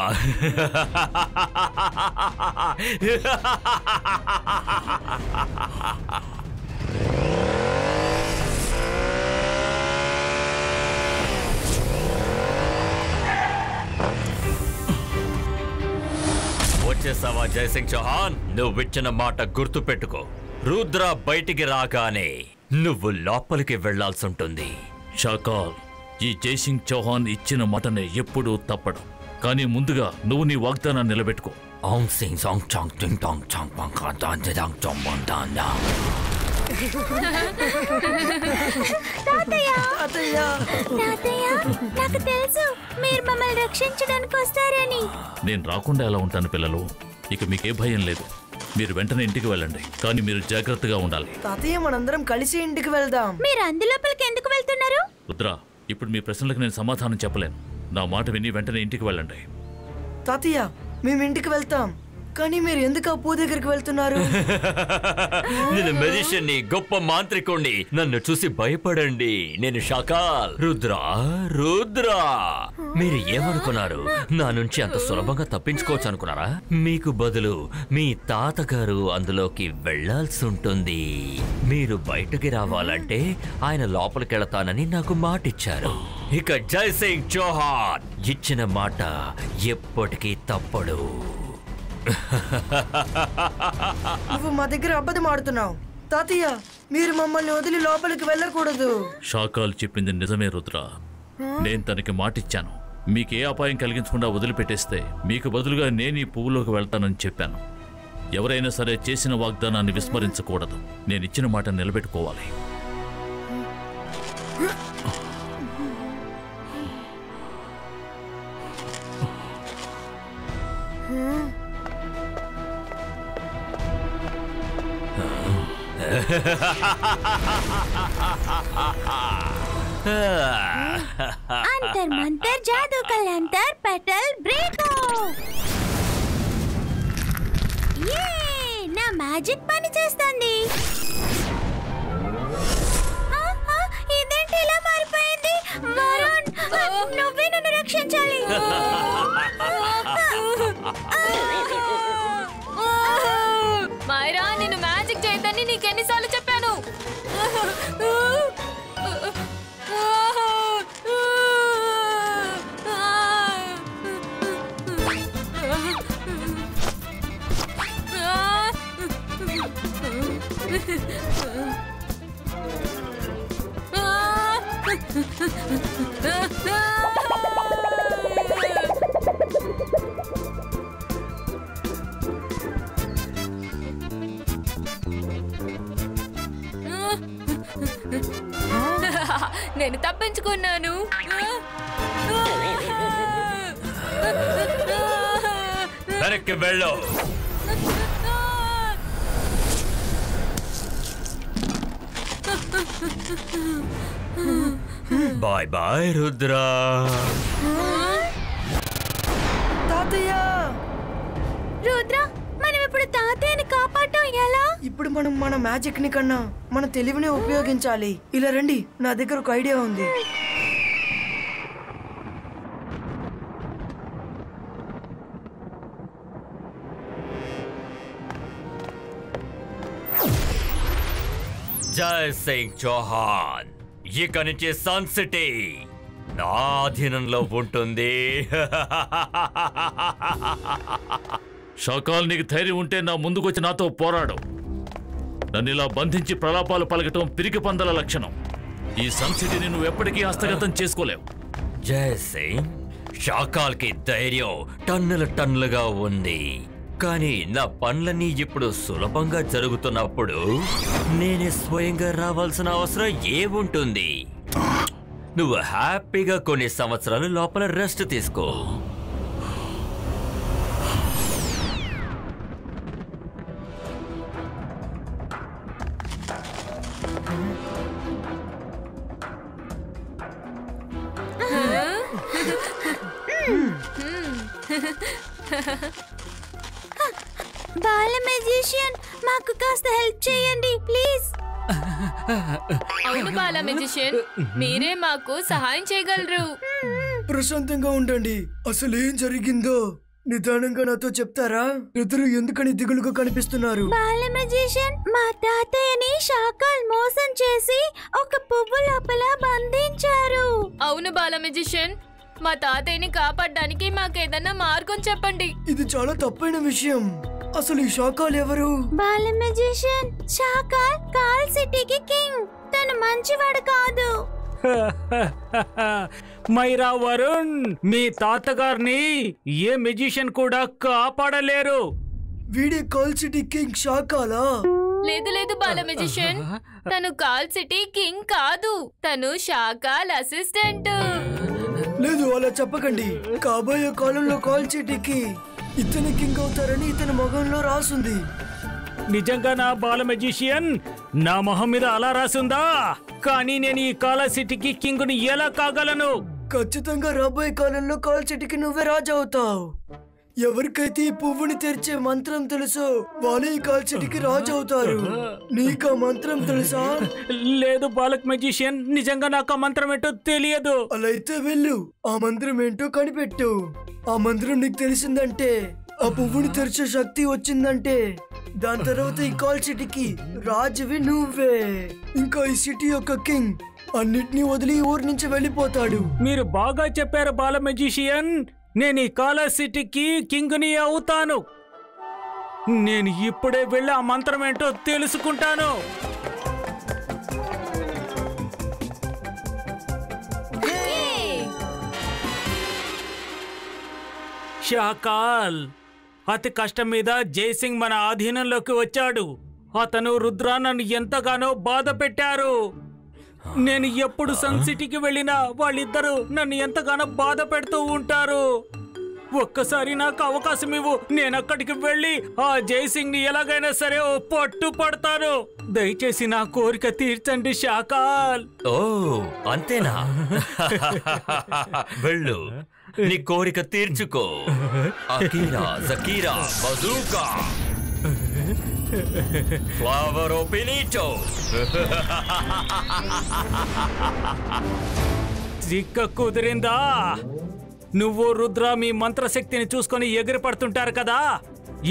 వచ్చేసావా జయసింగ్ చౌహాన్? నువ్విచ్చిన మాట గుర్తు పెట్టుకో. రుద్ర బయటికి రాగానే నువ్వు లోపలికి వెళ్లాల్సి ఉంటుంది. షాకాల్, ఈ జైసింగ్ చౌహాన్ ఇచ్చిన మాటనే ఎప్పుడూ తప్పడు. కానీ ముందుగా నువ్వు నీ వాగ్దానాన్ని నిలబెట్టుకో. నాకు తెలుసు మీరు మమ్మల్ని రక్షించడానికి వస్తారని. నేను రాకుండా ఎలా ఉంటాను పిల్లలు? ఇక మీకే భయం లేదు. మీరు వెంటనే ఇంటికి వెళ్ళండి. కానీ మీరు జాగ్రత్తగా ఉండాలి. తాతయ్య, మనందరం కలిసి ఇంటికి వెళ్దాం. మీరు అందులోపలికి ఎందుకు వెళ్తున్నారు? రుద్ర, ఇప్పుడు మీ ప్రశ్నలకు నేను సమాధానం చెప్పలేను. నా మాట విని వెంటనే ఇంటికి వెళ్ళండి. తాతయ్య, మేము ఇంటికి వెళ్తాం. కానీ మీరు ఎందుకు ఆ పూ దగ్గరికి వెళ్తున్నారు? నేను మెజిషియన్ ని, గొప్ప మాంత్రికుణ్ణి. నన్ను చూసి భయపడండి. నేను షాకాల్. రుద్ర, మీరు ఏమనుకున్నారు? నా నుంచి అంత సులభంగా తప్పించుకోవచ్చు అనుకున్నారా? మీకు బదులు మీ తాతగారు అందులోకి వెళ్లాల్సి ఉంటుంది. మీరు బయటకి రావాలంటే ఆయన లోపలికెళతానని నాకు మాటిచ్చారు. ఇక జైసింగ్ చౌహాన్ ఇచ్చిన మాట ఎప్పటికీ తప్పడు. నువ్వు మా దగ్గర అబద్ధం ఆడుతున్నావు. తాతయ్య, మీరు మమ్మల్ని వదిలి లోపలికి వెళ్ళకూడదు. షాకాల్ చెప్పింది నిజమే రుద్ర. నేను తనకి మాటిచ్చాను. మీకే అపాయం కలిగించకుండా వదిలిపెట్టేస్తే మీకు బదులుగా నేను ఈ పువ్వులోకి వెళ్తానని చెప్పాను. ఎవరైనా సరే చేసిన వాగ్దానాన్ని విస్మరించకూడదు. నేను ఇచ్చిన మాట నిలబెట్టుకోవాలి. अंतर मंतर जादू कलंतर पेटल ब्रेको ये ना मैजिक పని చేస్తుంది. ఇదేంటి ఇలా మారిపోయింది? వరుణ్, నువ్వే నన్ను రక్షించాలి. మైరా, నేను మ్యాజిక్ చేయొద్దని నీకెన్నిసార్లు చెప్పాను? నేను తప్పించుకున్నాను. వెనక్కి వెళ్ళు. Bye bye Rudra. తాతయ్య, రుద్ర, మనం ఇప్పుడు తాతయ్యని కాపాడటం ఎలా? ఇప్పుడు మనం మన మ్యాజిక్ ని కన్నా మన తెలివిని ఉపయోగించాలి. ఇలా రండి, నా దగ్గర ఒక ఐడియా ఉంది. జైసింగ్ చౌహాన్, ఇక నుంచి సన్ సిటీ నా అధీనంలో ఉంటుంది. షాకాల్, నీకు ధైర్యం ఉంటే నా ముందుకొచ్చి నాతో పోరాడు. నన్ను ఇలా బంధించి ప్రలాపాలు పలకటం పిరికి పందల లక్షణం. ఈ సన్ సిటీని నువ్వు ఎప్పటికీ హస్తగతం చేసుకోలేవు. జైసింగ్, షాకాల్ కి ధైర్యం టన్నులుగా ఉంది. కానీ నా పనులన్నీ ఇప్పుడు సులభంగా జరుగుతున్నప్పుడు నేనే స్వయంగా రావాల్సిన అవసరం ఏముంటుంది? నువ్వు హ్యాపీగా కొన్ని సంవత్సరాలు లోపల రెస్ట్ తీసుకో. బాల మెజిషియన్, మాకు కాస్త హెల్ప్ చేయండి ప్లీజ్. అవును బాల మెజిషియన్, మీరే మాకు సహాయం చేయగలరు. ప్రశాంతంగా ఉండండి. అసలు ఏం జరిగిందో నిదానంగా నాతో చెప్తారా? ఇద్దరు ఎందుకని దిగులుగా కనిపిస్తున్నారు? బాల మెజిషియన్, మా తాతయ్యని షాకాల్ మోసం చేసి ఒక పువ్వు లోపల బంధించారు. అవును బాల మెజిషియన్, మా తాతయ్యని కాపాడడానికి మాకేదన్నా మార్గం చెప్పండి. ఇది చాలా తప్పైన విషయం. అసలు ఈ షాకాల్ ఎవరు? బాల మెజిషియన్, షాకాల్ కాల్ సిటీకి కింగ్. తను మంచివాడు కాదు. మైరా వరుణ్, మీ తాతగారిని ఏ మెజిషియన్ కూడా కాపాడలేరు. వీడే కాల్ సిటీ కింగ్ షాకాలా? లేదు లేదు బాల మెజిషియన్, తను కాల్ సిటీ కింగ్ కాదు, తను షాకాల్ అసిస్టెంట్. లేదు, అలా చెప్పకండి. కాబోయే కాలంలో కాల్ సిటీకి ఇతని కింగ్ అవుతారని ఇతని మొహంలో రాసుంది. నిజంగా నా బాల మెజిషియన్, నా మొహం మీద అలా రాసుందా? కానీ నేను ఈ కాల సిటీకి కింగ్ని ఎలా కాగలను? ఖచ్చితంగా రాబోయే కాలంలో కాల్ సిటీకి నువ్వే రాజు అవుతావు. ఎవరికైతే ఈ పువ్వుని తెరిచే మంత్రం తెలుసో వాళ్ళే ఈ కాల్ సిటీకి రాజు అవుతారు. నీకు ఆ మంత్రం తెలుసా? లేదు బాలక్ మెజిషియన్, నిజంగా నాకు ఆ మంత్రం ఏంటో తెలియదు. అలా అయితే వెళ్ళు, ఆ మంత్రం ఏంటో కనిపెట్టు. ఆ మంత్రం నీకు తెలిసిందంటే, ఆ పువ్వుని తెరిచే శక్తి వచ్చిందంటే, దాని తర్వాత ఈ కాల్ సిటీకి రాజువి నువ్వే. ఇంకా ఈ సిటీ యొక్క కింగ్ అన్నిటినీ వదిలి ఊరి నుంచి వెళ్ళిపోతాడు. మీరు బాగా చెప్పారు బాల మెజిషియన్. నేను ఈ కాల సిటీకి కింగ్ని అవుతాను. నేను ఇప్పుడే వెళ్ళి ఆ మంత్రం ఏంటో తెలుసుకుంటాను. షాకాల్, అతి కష్టం మీద జైసింగ్ మన ఆధీనంలోకి వచ్చాడు. అతను రుద్ర నన్ను ఎంతగానో బాధ పెట్టారు. నేను ఎప్పుడు సన్ సిటీకి వెళ్ళినా వాళ్ళిద్దరూ నన్ను ఎంతగానో బాధ పెడుతూ ఉంటారు. ఒక్కసారి నాకు అవకాశం ఇవ్వు, నేను అక్కడికి వెళ్ళి ఆ జైసింగ్ ని ఎలాగైనా సరే ఓ పట్టు పడతాను. దయచేసి నా కోరిక తీర్చండి షాకాల్. ఓ అంతేనా? వెళ్ళు, నీ కోరిక తీర్చుకో. Akira, జకీరా, bazooka, flower ఓపెనిటో. చిక్క కుదిరిందా? నువ్వు రుద్ర మీ మంత్రశక్తిని చూసుకొని ఎగిరి పడుతుంటారు కదా,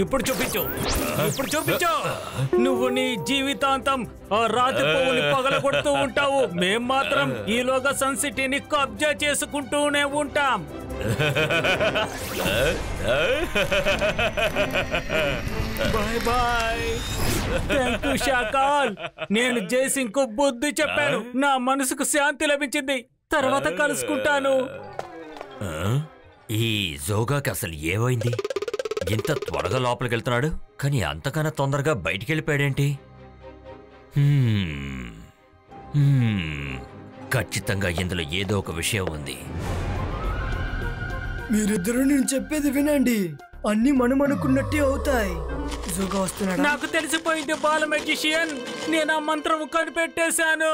ఇప్పుడు చూపించు, ఇప్పుడు చూపించు. నువ్వు నీ జీవితాంతం ఆ రాతి పువ్వుని పగలగొడుతూ ఉంటావు. మేం మాత్రం ఈలోగా సన్ సిటీని కబ్జా చేసుకుంటూనే ఉంటాం. Bye bye. థాంక్యూ షాకాల్. నేను జైసింగ్ కు బుద్ధి చెప్పాను, నా మనసుకు శాంతి లభించింది. తర్వాత కలుసుకుంటాను. ఈ జోగాకి అసలు ఏమైంది? ఇంత త్వరగా లోపలికి వెళ్తున్నాడు, కానీ అంతకన్నా తొందరగా బయటికి వెళ్ళిపోయాడేంటి? ఖచ్చితంగా ఇందులో ఏదో ఒక విషయం ఉంది. మీరిద్దరూ నేను చెప్పేది వినండి, అన్ని మనం అనుకున్నట్టే అవుతాయి. జోగా వస్తున్నాడా? నాకు తెలిసిపోయింది బాల మెజిషియన్, నేను ఆ మంత్రం కనిపెట్టేశాను.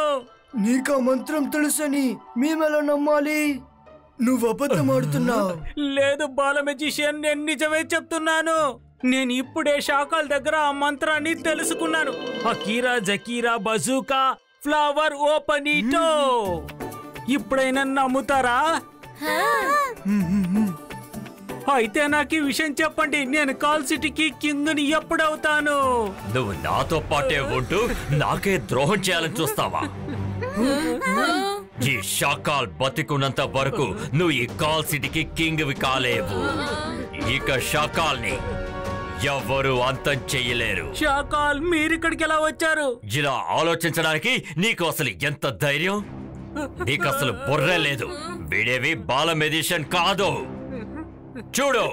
నీకు ఆ మంత్రం తెలుసని మేమెలా నమ్మాలి? నువ్వు అబద్ధం ఆడుతున్నావు. లేదు బాల మెజిషియన్, నేను నిజమే చెప్తున్నాను. నేను ఇప్పుడే షాకాల్ దగ్గర ఆ మంత్రాన్ని తెలుసుకున్నాను. Akira, జకీరా, bazooka, flower ఓపెనిటో. ఇప్పుడైనా నమ్ముతారా? అయితే నాకు ఈ విషయం చెప్పండి, నేను కాల్ సిటీకి కింగ్ని ఎప్పుడవుతాను? నువ్వు నాతో పాటే ఉంటూ నాకే ద్రోహం చేయాలని చూస్తావా? ఈ షాకాల్ బతికున్నంత వరకు నువ్వు ఈ కాల్ సిటీకి కింగ్వి కాలేవు. ఇక షాకాల్ని ఎవరు అంతం చెయ్యలేరు. షాకాల్, మీరిక్కడికి ఎలా వచ్చారు? ఇలా ఆలోచించడానికి నీకు అసలు ఎంత ధైర్యం? నీకు అసలు బుర్రే లేదు. వీడేవి బాల మెజిషియన్ కాదు. చూడు,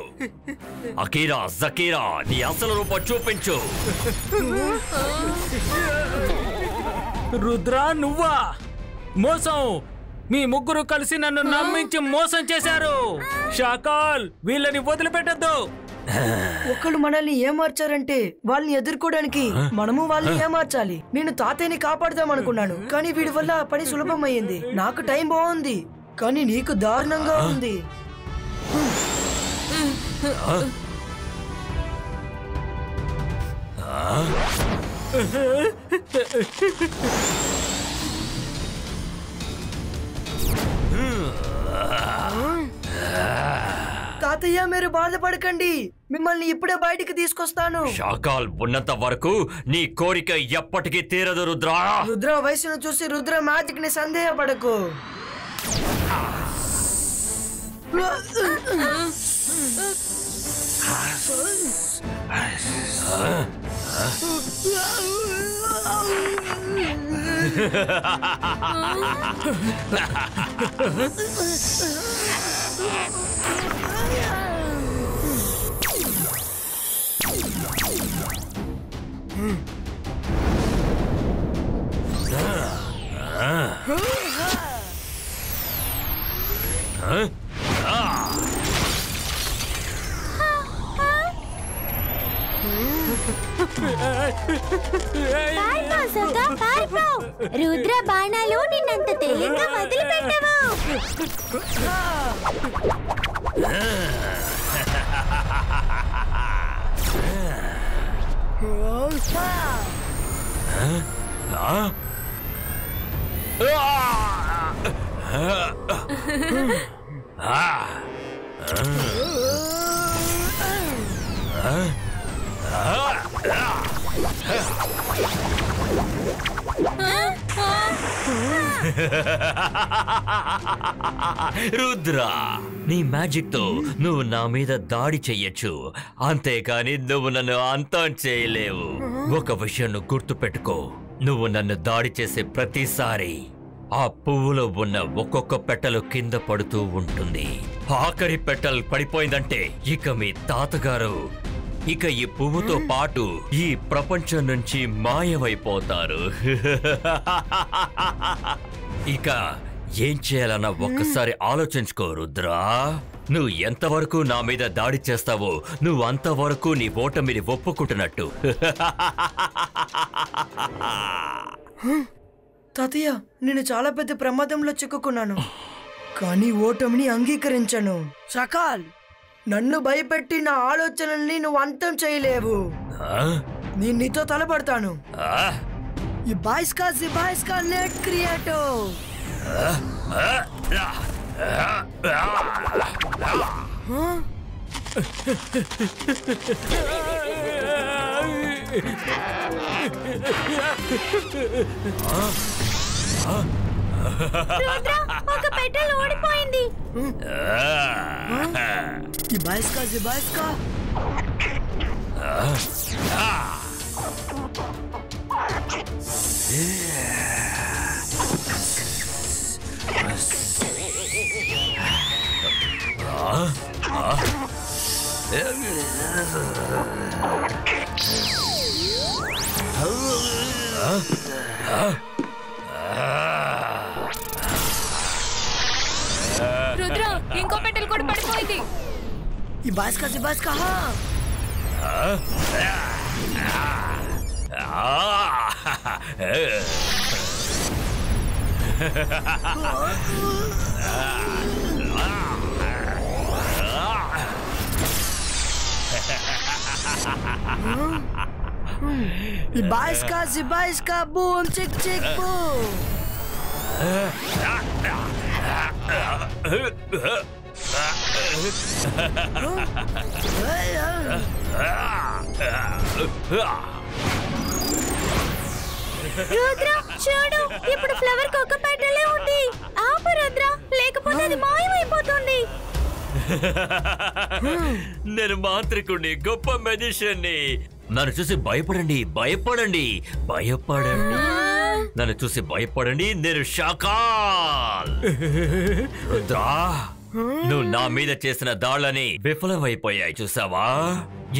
అకీరా, జకీరా, నీ అసలు రూపం చూపించు. రుద్ర, నువ్వా? మోసం! మీ ముగ్గురు కలిసి నన్ను నమ్మించి మోసం చేశారు. షాకాల్, వీళ్ళని వదిలిపెట్టద్దు. ఒకళ్ళు మనల్ని ఏమార్చారంటే వాళ్ళని ఎదుర్కోవడానికి మనము వాళ్ళని ఏమార్చాలి. నేను తాతయ్యని కాపాడుదాం అనుకున్నాను, కానీ వీడి వల్ల పని సులభమైంది. నాకు టైం బాగుంది, కానీ నీకు దారుణంగా ఉంది. తాతయ్య మీరు బాధపడకండి, మిమ్మల్ని ఇప్పుడే బయటికి తీసుకొస్తాను. షాకాల్ ఉన్నంత వరకు నీ కోరిక ఎప్పటికీ తీరదు రుద్రా. రుద్ర వయసును చూసి రుద్ర మ్యాజిక్ ని సందేహపడకు. రుద్ర బాణాలు నిన్నంత తేలిగ్గా వదిలిపెట్టవు. రుద్ర, నీ మ్యాజిక్ తో నువ్వు నా మీద దాడి చెయ్యొచ్చు, అంతేకాని నువ్వు నన్ను అంతం చేయలేవు. ఒక విషయం గుర్తు పెట్టుకో, నువ్వు నన్ను దాడి చేసే ప్రతిసారి ఆ పువ్వులో ఉన్న ఒక్కొక్క పెటలు కింద పడుతూ ఉంటుంది. ఆఖరి పెటల్ పడిపోయిందంటే ఇక మీ తాతగారు ఇక ఈ పువ్వుతో పాటు ఈ ప్రపంచం నుంచి మాయమైపోతారు. ఇక ఏం చేయాలన్నా ఒక్కసారి ఆలోచించుకో రుద్రా. నువ్వు ఎంతవరకు నా మీద దాడి చేస్తావో నువ్వు అంతవరకు నీ ఓటమిని ఒప్పుకుంటున్నట్టు. తాతయ్య, నేను చాలా పెద్ద ప్రమాదంలో చిక్కుకున్నాను, కానీ ఓటమిని అంగీకరించను. షకాల్, నన్ను భయపెట్టి నా ఆలోచనల్ని నువ్వు అంతం చేయలేవు. నేను నీతో తలపడతాను. ఈ బాయిస్కా నెట్ క్రియేటో. ఒక పెటల్ ఓడిపోయింది. ఈ బాయిస్కా రుద్ర, ఇంకో పెటల్ కూడా పడిపోయింది. ఈ బాయిస్కా ఈ బాయిస్కా boom chick chick boom. Rudra చూడు, ఇప్పుడు ఫ్లవర్ కి ఒక పెటలే ఉంది. ఆపు రుద్ర, లేకపోతే అది మాయమైపోతుంది. నేను మాంత్రికుడిని, గొప్ప మెజిషియన్ని. నన్ను చూసి భయపడండి, భయపడండి, భయపడండి. నన్ను చూసి భయపడండి, నేను షాకాల్. రుద్రా, నువ్వు నా మీద చేసిన దాళ్ళని విఫలమైపోయాయి చూసావా?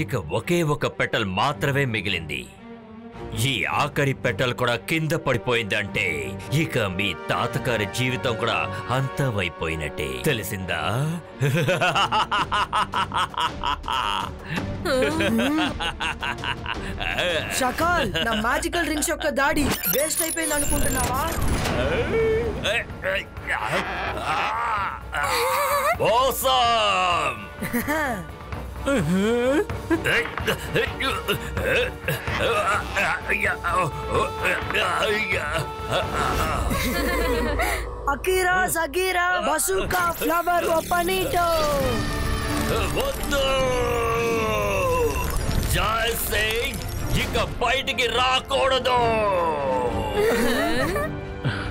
ఇక ఒకే ఒక పెటల్ మాత్రమే మిగిలింది. ఈ ఆఖరి పెటల్ కూడా కింద పడిపోయిందంటే ఇక మీ తాతగారి జీవితం కూడా అంతమైపోయినట్టే, తెలిసిందా? షకాల్, నా మ్యాజికల్ రింగ్స్ యొక్క దాడి వేస్ట్ అయిపోయింది అనుకుంటున్నావా? Awesome! అకీరా సగీరా బసూకా ఫ్లవర్ ఓపనీటో. వద్దు జై సింగ్, ఇక బయటికి రాకూడదు.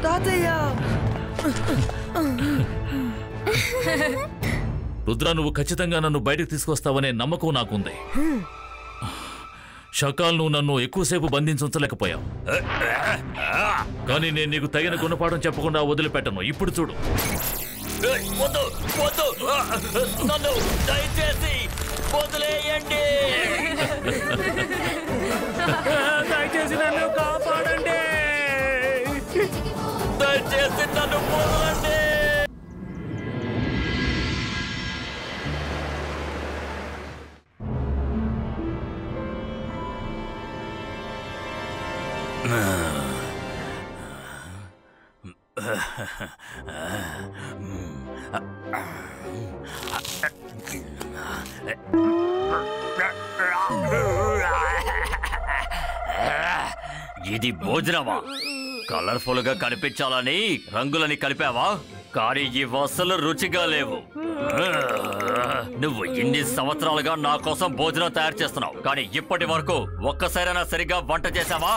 తాతయ్య రుద్ర, నువ్వు ఖచ్చితంగా నన్ను బయటకు తీసుకొస్తావనే నమ్మకం నాకుంది. షకాల్, నువ్వు నన్ను ఎక్కువసేపు బంధించలేకపోయావు, కానీ నేను నీకు తగిన గుణపాఠం చెప్పకుండా వదిలిపెట్టను. ఇప్పుడు చూడు. వద్దు వద్దు, నన్ను దయచేసి వదిలేయండి. దయచేసి నన్ను కాపాడండి. దయచేసి నన్ను వదలండి. ఇది భోజనమా? కలర్ఫుల్ గా కనిపించాలని రంగులని కలిపావా? కానీ ఇవి అసలు రుచిగా లేవు. నువ్వు ఇన్ని సంవత్సరాలుగా నా కోసం భోజనం తయారు చేస్తున్నావు, కానీ ఇప్పటి వరకు ఒక్కసారైనా సరిగ్గా వంట చేసావా?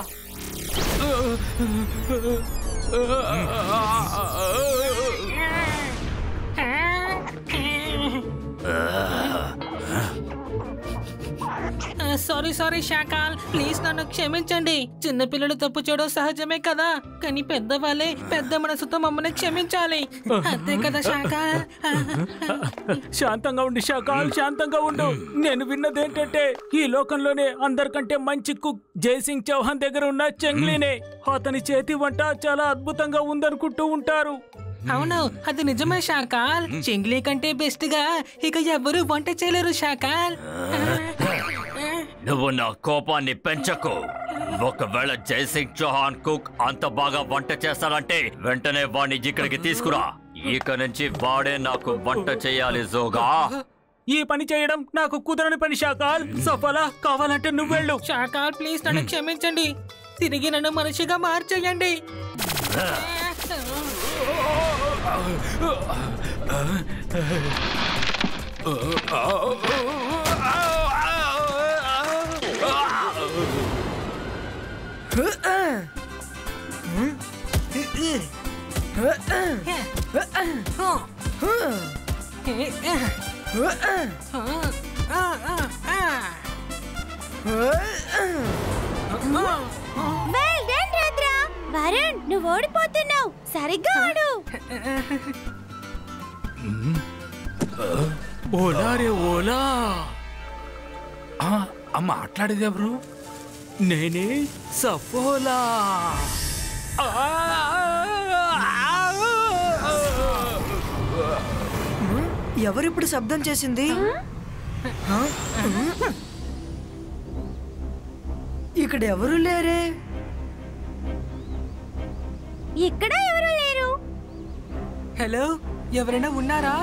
సారీ షాకాల్, ప్లీజ్ నన్ను క్షమించండి. చిన్నపిల్లలు తప్పు చేయడం సహజమే కదా, కానీ పెద్దవాళ్ళే పెద్ద మనసుతో మమ్మల్ని క్షమించాలి. అంతే కదా షాకాల్? శాంతంగా ఉండి షాకాల్, శాంతంగా ఉండు. నేను విన్నదేంటంటే ఈ లోకంలోనే అందరికంటే మంచి కుక్ జైసింగ్ చౌహాన్ దగ్గర ఉన్న చెంగ్లీనే. అతని చేతి వంట చాలా అద్భుతంగా ఉందనుకుంటూ ఉంటారు. అవును, అది నిజమే షాకాల్. చెంగ్లీ కంటే బెస్ట్ గా ఇక ఎవరు వంట చేయలేరు షాకాల్. నువ్వు నా కోపాన్ని పెంచకు. ఒకవేళ జైసింగ్ చౌహాన్ కుక్ అంత బాగా వంట చేస్తాడంటే వెంటనే వాడిని ఇక్కడికి తీసుకురా. ఇక నుంచి వాడే నాకు వంట చేయాలి జోగా. ఈ పని చేయడం నాకు కుదరని పని షాకాల్. సఫలా, కావాలంటే నువ్వెళ్ళు. షాకాల్, ప్లీజ్ నన్ను క్షమించండి. తిరిగి నన్ను మనిషిగా మార్చేయండి. వరుణ్, నువ్వు ఓడిపోతున్నావు. సరిగ్గా ఆడు. ఓలా రే ఓలా. మాట్లాడేది ఎవరు? నేనే సఫోలా. ఎవరిప్పుడు శబ్దం చేసింది? ఇక్కడ ఎవరు లేరే. ఇక్కడ ఎవరు లేరు. హలో, ఎవరైనా ఉన్నారా?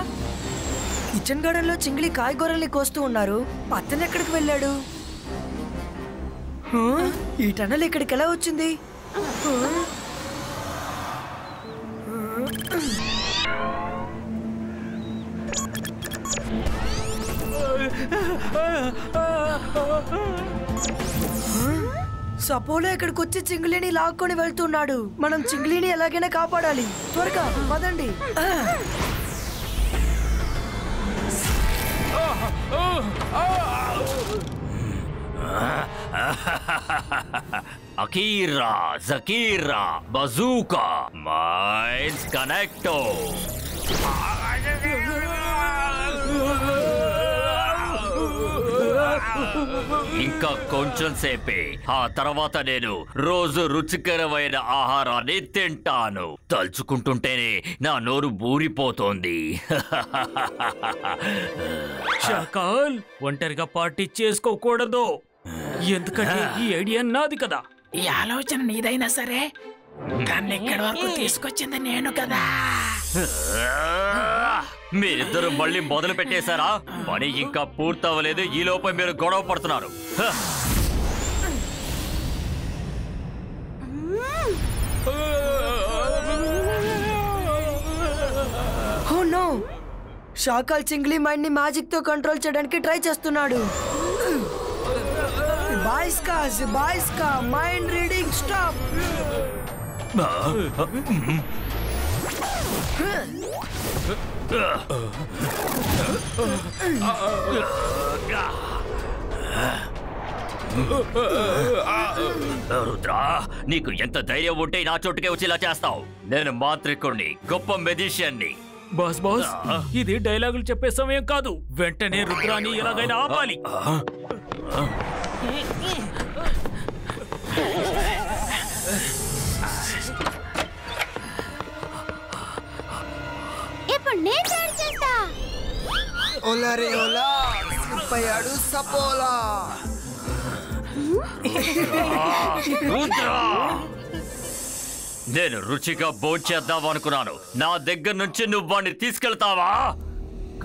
కిచెన్ గార్డెన్ లో చింగిలి కాయగూరల్ని కోస్తూ ఉన్నారు. అతను ఎక్కడికి వెళ్ళాడు? ఈ టనల్ ఇక్కడికి ఎలా వచ్చింది? సపోలో ఇక్కడికి వచ్చి చింగిలిని లాక్కొని వెళ్తున్నాడు. మనం చింగిలిని ఎలాగైనా కాపాడాలి. త్వరగా పదండి. Akira, జకీరా, bazooka, mines కనెక్టో. ఇంకా కొంచెం సేపే, ఆ తర్వాత నేను రోజు రుచికరమైన ఆహారాన్ని తింటాను. తలుచుకుంటుంటేనే నా నోరు బూరిపోతోంది. షాకాల్, ఒంటరిగా పార్టీ చేసుకోకూడదు. ఎందుకంటే ఈ ఐడియా నాది కదా. ఈ ఆలోచన నీదైనా సరే, దాన్ని ఎక్కడి వరకు తీసుకొచ్చింది నేను కదా. మీరిద్దరు మళ్ళీ మొదలు పెట్టేశారా? పని ఇంకా పూర్తవ్వలేదు, ఈ లోపల మీరు గొడవ పడుతున్నారు. ఓ నో, షాకాల్ చింగ్లీ మైండ్ ని మ్యాజిక్ తో కంట్రోల్ చేయడానికి ట్రై చేస్తున్నాడు. బాయ్స్కా మైండ్ రీడింగ్ స్టాప్. రుద్రా, నీకు ఎంత ధైర్యం ఉంటే నా చోటుకే వచ్చి ఇలా చేస్తావు? నేను మాంత్రికుణ్ణి, గొప్ప మెజిషియన్ని. బాస్ బాస్, ఇది డైలాగులు చెప్పే సమయం కాదు. వెంటనే రుద్రాన్ని ఎలాగైనా ఆపాలి. ఇప్పుడు నేను తయారు చేస్తా. ఓలా రే ఓలా, సిప్పయాడు సపోలా. రుద్రా, నేను రుచిగా భోంచేద్దాం అనుకున్నాను. నా దగ్గర నుంచి నువ్వు వాడిని తీసుకెళ్తావా?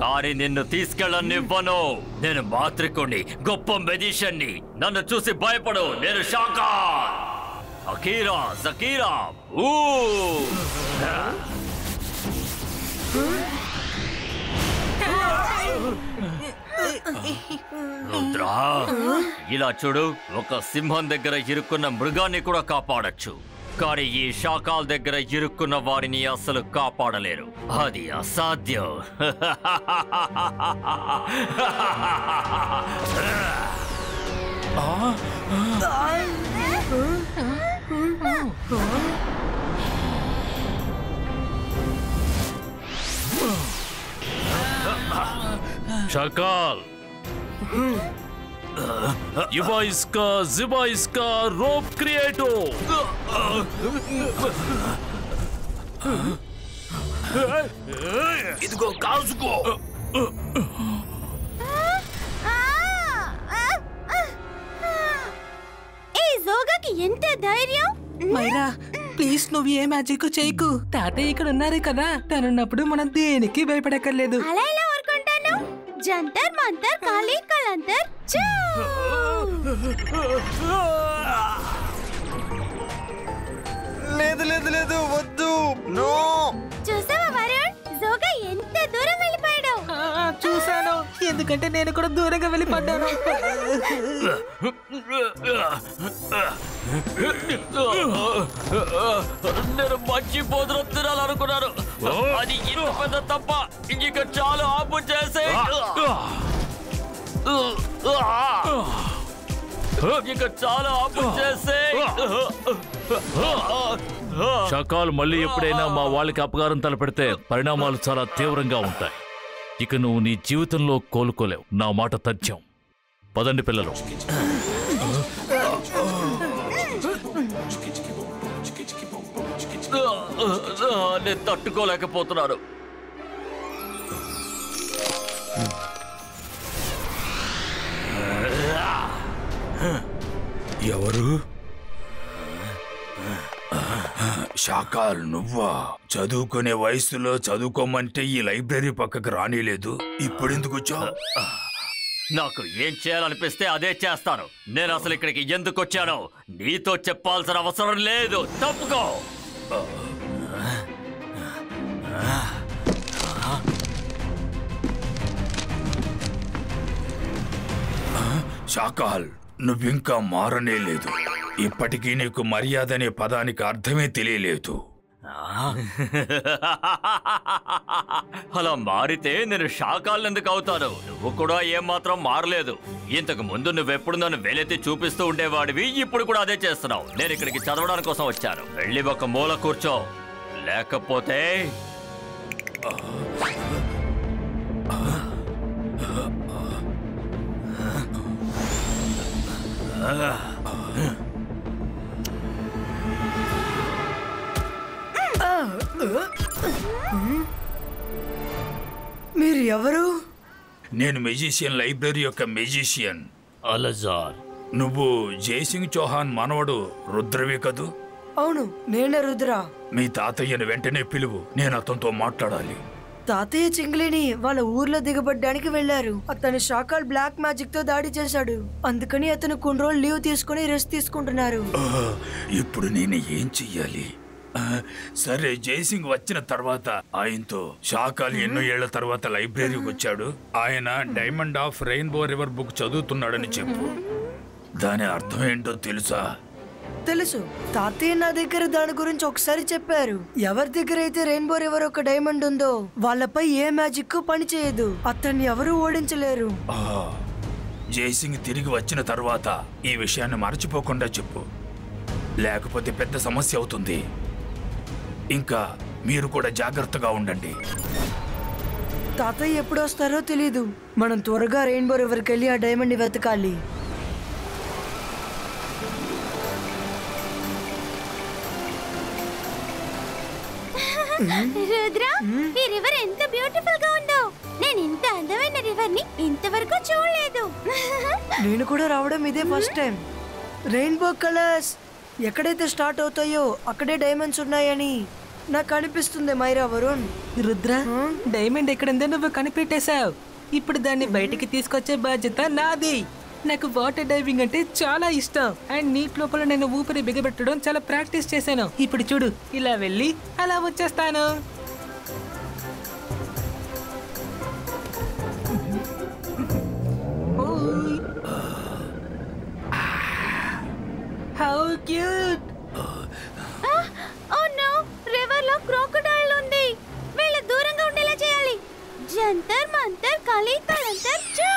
కానీ నిన్ను తీసుకెళ్ళనివ్వను. నేను మాంత్రికుణ్ణి, గొప్ప మెజిషియన్ని. నన్ను చూసి భయపడు. నేను షాకాల్. అకీరా జకీరా. రుద్రా, ఇలా చూడు, ఒక సింహం దగ్గర ఇరుక్కున్న మృగాన్ని కూడా కాపాడొచ్చు, కానీ ఈ షాకాల్ దగ్గర ఇరుక్కున్న వారిని అసలు కాపాడలేరు. అది అసాధ్యం. షాకాల్, ఇవాయిస్కా జివాయిస్కా రోప్ క్రియేటో. ఇదిగో కాసుకో. ఏ జోగాకి ఎంత ధైర్యం! మైరా ప్లీజ్ నువ్వు ఏ మ్యాజిక్ చేయకు. తాతయ్య ఇక్కడ ఉన్నారు కదా, తనున్నప్పుడు మనం దేనికి భయపడక్కర్లేదు. అలా ఎలా ఊరుకుంటాను? జంతర్ మంతర్ కాళీ కలంతర్ చూ! లేదు లేదు లేదు, వద్దు. నో. చూసావా వరుణ్, జోగా ఎంత దూరం వెళ్ళిపోయాడు? చూసాను, ఎందుకంటే నేను కూడా దూరంగా వెళ్ళిపడ్డాను. నేను మంచి భోజనం తినాలనుకున్నాను. అది ఇంత పెద్ద తప్ప. ఇక చాలా ఆపు చేసే. ఇక చాలా ఆపు చేసే. షాకాల్ మళ్ళీ ఎప్పుడైనా మా వాళ్ళకి అపకారం తలపెడితే పరిణామాలు చాలా తీవ్రంగా ఉంటాయి. ఇక నువ్వు నీ జీవితంలో కోలుకోలేవు. నా మాట తథ్యం. పదండి పిల్లలు. నేను తట్టుకోలేకపోతున్నాను. ఎవరు? షాకాల్, నువ్వా? చదువుకునే వయసులో చదువుకోమంటే ఈ లైబ్రరీ పక్కకు రానిలేదు. ఇప్పుడెందుకు వచ్చావు? నాకు ఏం చేయాలనిపిస్తే అదే చేస్తాను. నేను అసలు ఇక్కడికి ఎందుకు వచ్చానో నీతో చెప్పాల్సిన అవసరం లేదు. తప్పుకో. షాకాల్, నువ్వింకా మారనే లేదు. ఇప్పటికీ నీకు మర్యాద అనే పదానికి అర్థమే తెలియలేదు. అలా మారితే నేను షాకాల్ ఎందుకు అవుతాను? నువ్వు కూడా ఏమాత్రం మారలేదు. ఇంతకు ముందు నువ్వెప్పుడు నన్ను వేలెత్తి చూపిస్తూ ఉండేవాడివి, ఇప్పుడు కూడా అదే చేస్తున్నావు. నేను ఇక్కడికి చదవడానికి కోసం వచ్చాను. వెళ్ళి ఒక మూల కూర్చో, లేకపోతే మీరు ఎవరు? నేను మెజిషియన్, లైబ్రరీ యొక్క మెజిషియన్ అలజార్. నువ్వు జయసింగ్ చౌహాన్ మనవడు రుద్రవి కదూ? అవును, నేనే రుద్ర. మీ తాతయ్యను వెంటనే పిలువు, నేను అతనితో మాట్లాడాలి. తాతయ్య చింగ్లీని వాళ్ళ ఊర్లో దిగబడ్డానికి వెళ్లారు. అతను షాకాల్ బ్లాక్ మ్యాజిక్ తో దాడి చేశాడు. అందుకని అతను కొన్ని రోజులు లీవ్ తీసుకుని రెస్ట్ తీసుకుంటున్నారు. ఇప్పుడు నేను ఏం చెయ్యాలి? సరే, జైసింగ్ వచ్చిన తర్వాత ఆయనతో షాకాల్ ఎన్నో ఏళ్ల తర్వాత లైబ్రరీకి వచ్చాడు. ఆయన diamond of rainbow river book చదువుతున్నాడని చెప్పు. దాని అర్థం ఏంటో తెలుసా? తెలుసు. తాతయ్య నా దగ్గర దాని గురించి ఒకసారి చెప్పారు. ఎవరి దగ్గర అయితే రెయిన్బో రివర్ ఒక డైమండ్ ఉందో వాళ్ళపై ఏ మ్యాజిక్ పని చేయదు. అతన్ని ఎవరు ఓడించలేరు. జైసింగ్ తిరిగి వచ్చిన తర్వాత ఈ విషయాన్ని మర్చిపోకుండా చెప్పు, లేకపోతే పెద్ద సమస్య అవుతుంది. ఇంకా మీరు కూడా జాగ్రత్తగా ఉండండి. తాతయ్య ఎప్పుడు వస్తారో తెలీదు. మనం త్వరగా రెయిన్బో రివర్కి వెళ్ళి ఆ డైమండ్ ని వెతకాలి. రుద్ర, ఈ రివర్ ఎంత బ్యూటిఫుల్ గా ఉందో. నేను ఇంత అందమైన రివర్ ని ఇంతవరకు చూడలేదు. నేను కూడా రావడం ఇదే ఫస్ట్ టైం. రెయిన్బో కలర్స్ ఎక్కడైతే స్టార్ట్ అవుతాయో అక్కడే డైమండ్స్ ఉన్నాయని నాకు అనిపిస్తుంది. మైరా, వరుణ్. రుద్ర, డైమండ్ ఎక్కడుందో నువ్వు కనిపెట్టేశావు. ఇప్పుడు దాన్ని బయటికి తీసుకొచ్చే బాధ్యత నాది. నాకు వాటర్ డైవింగ్ అంటే చాలా ఇష్టం. అండ్ నీటి లోపల నేను ఊపిరి బిగబెట్టడం చాలా ప్రాక్టీస్ చేశాను. ఇప్పుడు చూడు, ఇలా వెళ్ళి అలా వచ్చేస్తాను. How cute. Oh no, river లో క్రోకోడైల్ ఉంది. వీళ్ళ దూరంగా ఉండేలా చేయాలి. జంతర్ మంతర్ కలి తలంతర్ చూ.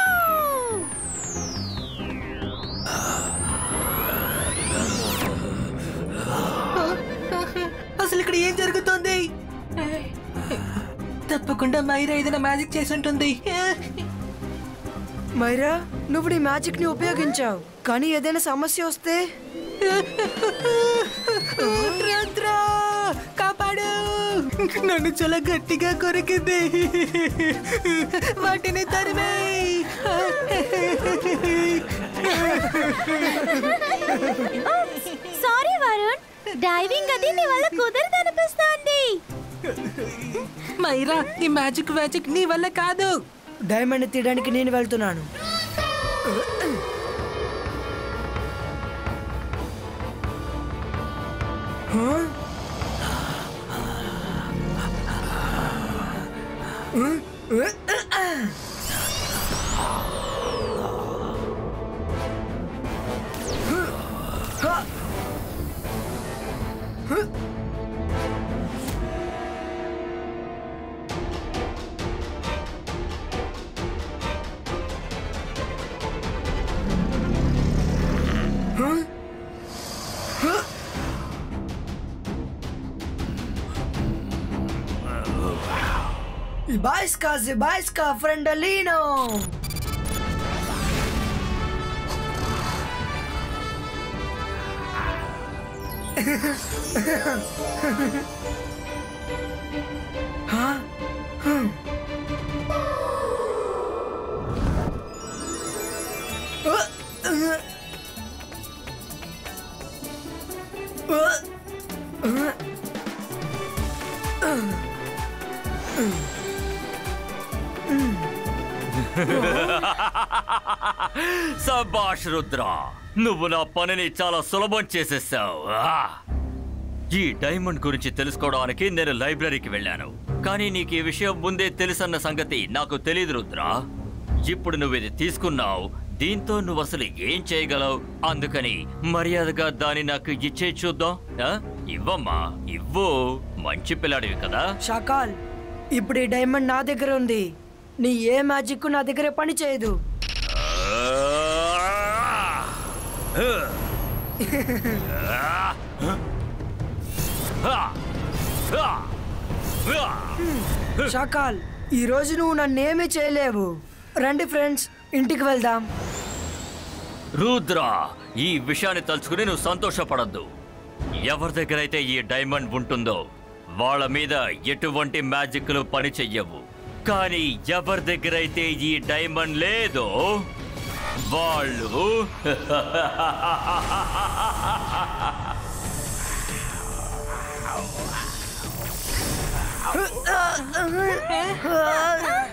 అసలు ఇక్కడ ఏం జరుగుతుంది? తప్పకుండా మైరా ఏదైనా మ్యాజిక్ చేసి ఉంటుంది. మైరా, నువ్వు నీ మ్యాజిక్ ని ఉపయోగించావు, కానీ ఏదైనా సమస్య వస్తే కాపాడు. నన్ను చాలా గట్టిగా కొరికింది. వాటిని తరిమే. సారీ వరుణ్, డైవింగ్ అది నీ వల్ల కుదరదు అనిపిస్తోంది. మైరా, ఈ మ్యాజిక్ నీ వల్ల కాదు. డైమండ్ తీయడానికి నేను వెళ్తున్నాను. Zibaiska, Friendalino! Huh? సబాష్ రుద్ర, నువ్వు నా పనిని చాలా సులభం చేసేసావు. ఈ డైమండ్ గురించి తెలుసుకోవడానికి నేను లైబ్రరీకి వెళ్ళాను, కానీ నీకు ఈ విషయం ముందే తెలుసన్న సంగతి నాకు తెలియదు రుద్ర. ఇప్పుడు నువ్వు ఇది తీసుకున్నావు, దీంతో నువ్వు అసలు ఏం చేయగలవు? అందుకని మర్యాదగా దాన్ని నాకు ఇచ్చే చూద్దాం. ఇవ్వమ్మా, ఇవ్వు. మంచి పిల్లాడివి కదా. షాకాల్, ఇప్పుడు ఈ డైమండ్ నా దగ్గర ఉంది. నీ ఏ మ్యాజిక్ నా దగ్గర పని చేయదు. షాకాల్, ఈ రోజు నువ్వు నన్నేమీ చేయలేవు. రండి ఫ్రెండ్స్, ఇంటికి వెళ్దాం. రుద్ర, ఈ విషయాన్ని తలుచుకుని నువ్వు సంతోషపడద్దు. ఎవరి దగ్గర అయితే ఈ డైమండ్ ఉంటుందో వాళ్ళ మీద ఎటువంటి మ్యాజిక్లు పని చెయ్యవు. కానీ ఎవరి దగ్గర అయితే ఈ డైమండ్ లేదో వాళ్ళు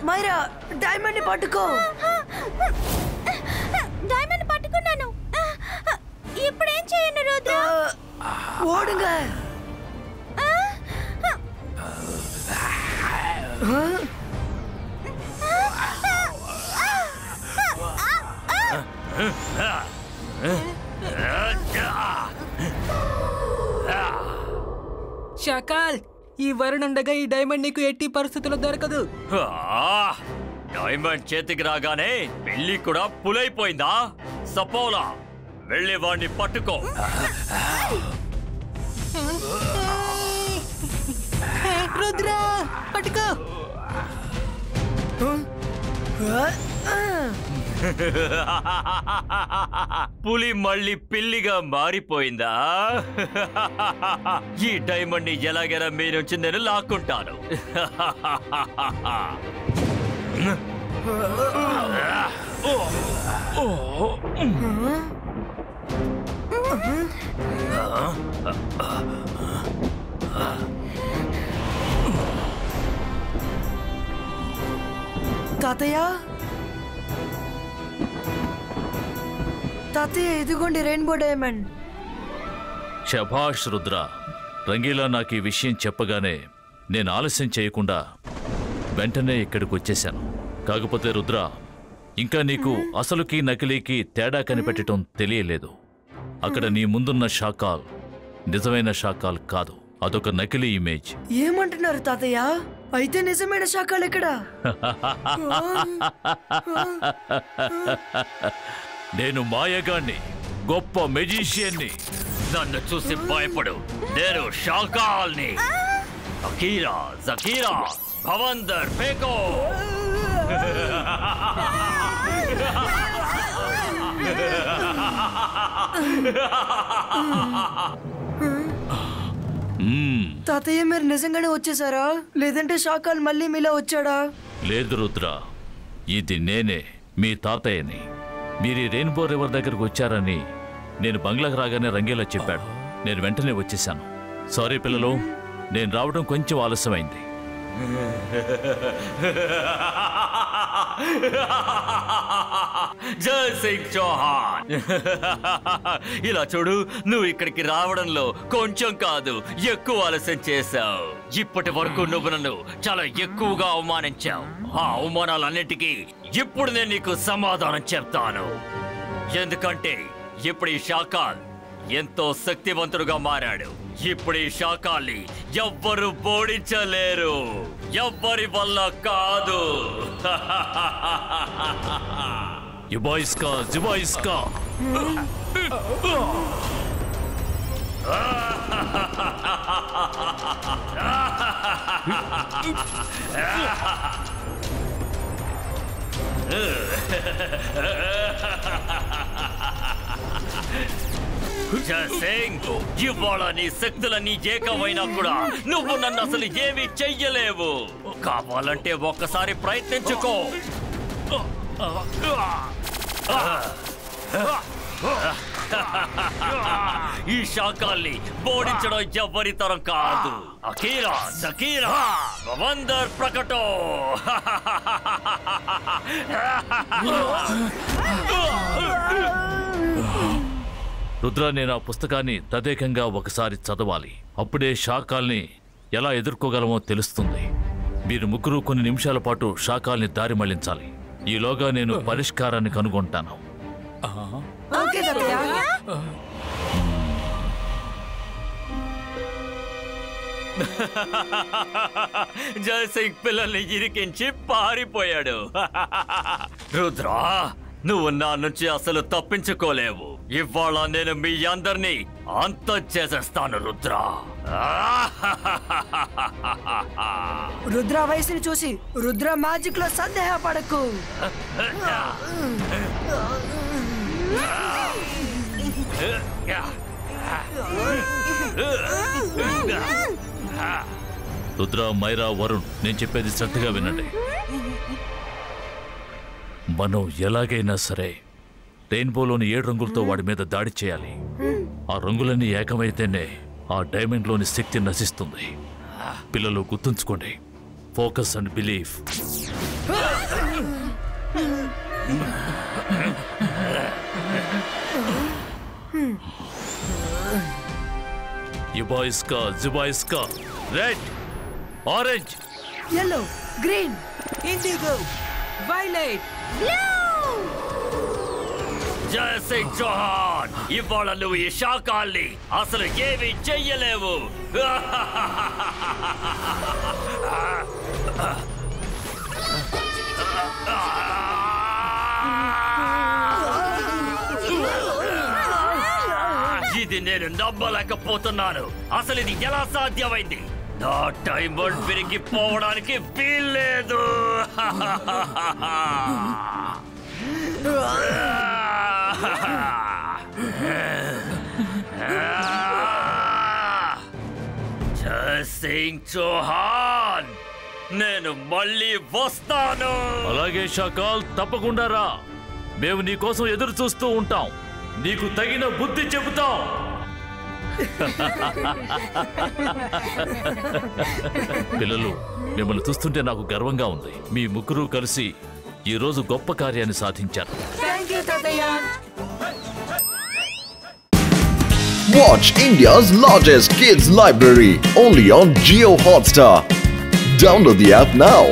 మైరా డైమండ్ ని పట్టుకో. డైమండ్ పట్టుకున్నాను. ఇప్పుడేం చేయను రుద్ర? ఓడుంగ. షాకాల్, ఈ వరుణుండగా ఈ డైమండ్ నీకు ఎట్టి పరిస్థితుల్లో దొరకదు. డైమండ్ చేతికి రాగానే పెళ్లి కూడా పులైపోయిందా? సపోలా, వెళ్ళి వాడిని పట్టుకో. రుద్ర పట్టుకో. పులి మళ్ళీ పిల్లిగా మారిపోయిందా? ఈ డైమండ్ ని ఎలాగైనా మీ నుంచి నేను లాక్కుంటాను. తాతయ్య, తాతయ్య ఇదిగోండి రెయిన్బో డైమండ్. శభాష్ రుద్ర. రంగీలా నాకు ఈ విషయం చెప్పగానే నేను ఆలస్యం చేయకుండా వెంటనే ఇక్కడికి వచ్చేశాను. కాకపోతే రుద్ర, ఇంకా నీకు అసలుకి నకిలీకి తేడా కనిపెట్టడం తెలియలేదు. అక్కడ నీ ముందున్న షాకాల్ నిజమైన షాకాల్ కాదు, అదొక నకిలీ ఇమేజ్. ఏమంటున్నారు తాతయ్య? అయితే నిజమైన షాకాల్ ఎక్కడ? నేను మాయగాన్ని, గొప్ప మెజిషియన్ని. నన్ను చూసి భయపడు, నేను షాకాల్ని. అకీరా, జకీరా, భవందర్, పేకో. తాతయ్య, మీరు నిజంగానే వచ్చేసారా? లేదంటే షాకాల్ మళ్ళీ మీలా వచ్చాడా? లేదు రుద్ర, ఇది నేనే, మీ తాతయ్యని. మీరు ఈ రెయిన్బో రివర్ దగ్గరకు వచ్చారని నేను బంగ్లాకు రాగానే రంగీలా చెప్పాడు. నేను వెంటనే వచ్చేసాను. సారీ పిల్లలు, నేను రావడం కొంచెం ఆలస్యమైంది. జై సింగ్ చౌహాన్. ఇలా చూడు, నువ్వు ఇక్కడికి రావడంలో కొంచెం కాదు ఎక్కువ ఆలస్యం చేశావు. ఇప్పటి వరకు నువ్వు నన్ను చాలా ఎక్కువగా అవమానించావు. ఆ అవమానాలన్నిటికీ ఇప్పుడు నేను నీకు సమాధానం చెప్తాను. ఎందుకంటే ఇప్పుడు ఈ షాకాల్ ఎంతో శక్తివంతుడుగా మారాడు. ఇప్పుడు ఈ షాకాల్ని ఎవ్వరు ఓడించలేరు, ఎవ్వరి వల్ల కాదు. యుబాయిస్కా, జుబాయిస్కా. సింగ్, ఇవాళ నీ శక్తులన్నీ ఏకమైనా కూడా నువ్వు నన్ను అసలు ఏమీ చెయ్యలేవు. కావాలంటే ఒక్కసారి ప్రయత్నించుకో. ఈ శాకాల్ని ఓడించడం ఎవ్వరి తరం కాదు. అకీరా, జకీరా, భవందర్, ప్రకటో. రుద్ర, నేను ఆ పుస్తకాన్ని తదేకంగా ఒకసారి చదవాలి. అప్పుడే షాకాల్ని ఎలా ఎదుర్కోగలమో తెలుస్తుంది. మీరు ముగ్గురు కొన్ని నిమిషాల పాటు షాకాల్ని దారి మళ్లించాలి. ఈలోగా నేను పరిష్కారాన్ని కనుగొంటాను. జయసింగ్ పిల్లల్ని ఇరికించి పారిపోయాడు. రుద్రా, నువ్వు నా నుంచి అసలు తప్పించుకోలేవు. ఇవాళ నేను మీ అందరినీ అంతం చేసేస్తాను రుద్ర. రుద్ర వయసుని చూసి రుద్ర మ్యాజిక్ లో సందేహపడకు. రుద్ర, మైరా, వరుణ్, నేను చెప్పేది శ్రద్ధగా వినండి. మనం ఎలాగైనా సరే రెయిన్బోలోని 7 రంగులతో వాడి మీద దాడి చేయాలి. ఆ రంగులన్నీ ఏకమైతేనే ఆ డైమండ్లోని శక్తి నశిస్తుంది. పిల్లలు గుర్తుంచుకోండి, ఫోకస్ అండ్ బిలీఫ్. యుబాయిస్కా, జుబాయిస్కా, red, orange, yellow, green, indigo, violet, Jai Singh Chauhan, ఇవాళ నువ్వు ఈ శాకాల్ని అసలు ఏమీ చెయ్యలేవు. ఇది నేను నమ్మలేకపోతున్నాను. అసలు ఇది ఎలా సాధ్యమైంది? నా డైమండ్ విరిగిపోవడానికి వీల్లేదు. జై సింగ్ చౌహాన్, నేను మళ్ళీ వస్తాను. అలాగే షాకాల్, తప్పకుండా రా. మేము నీ కోసం ఎదురు చూస్తూ ఉంటాం. నీకు తగిన బుద్ధి చెబుతాం. పిల్లలు, మిమ్మల్ని చూస్తుంటే నాకు గర్వంగా ఉంది. మీ ముగ్గురు కలిసి ఈ రోజు గొప్ప కార్యాన్ని సాధించారు. Watch India's largest kids library only on Jio Hotstar. Download the app now.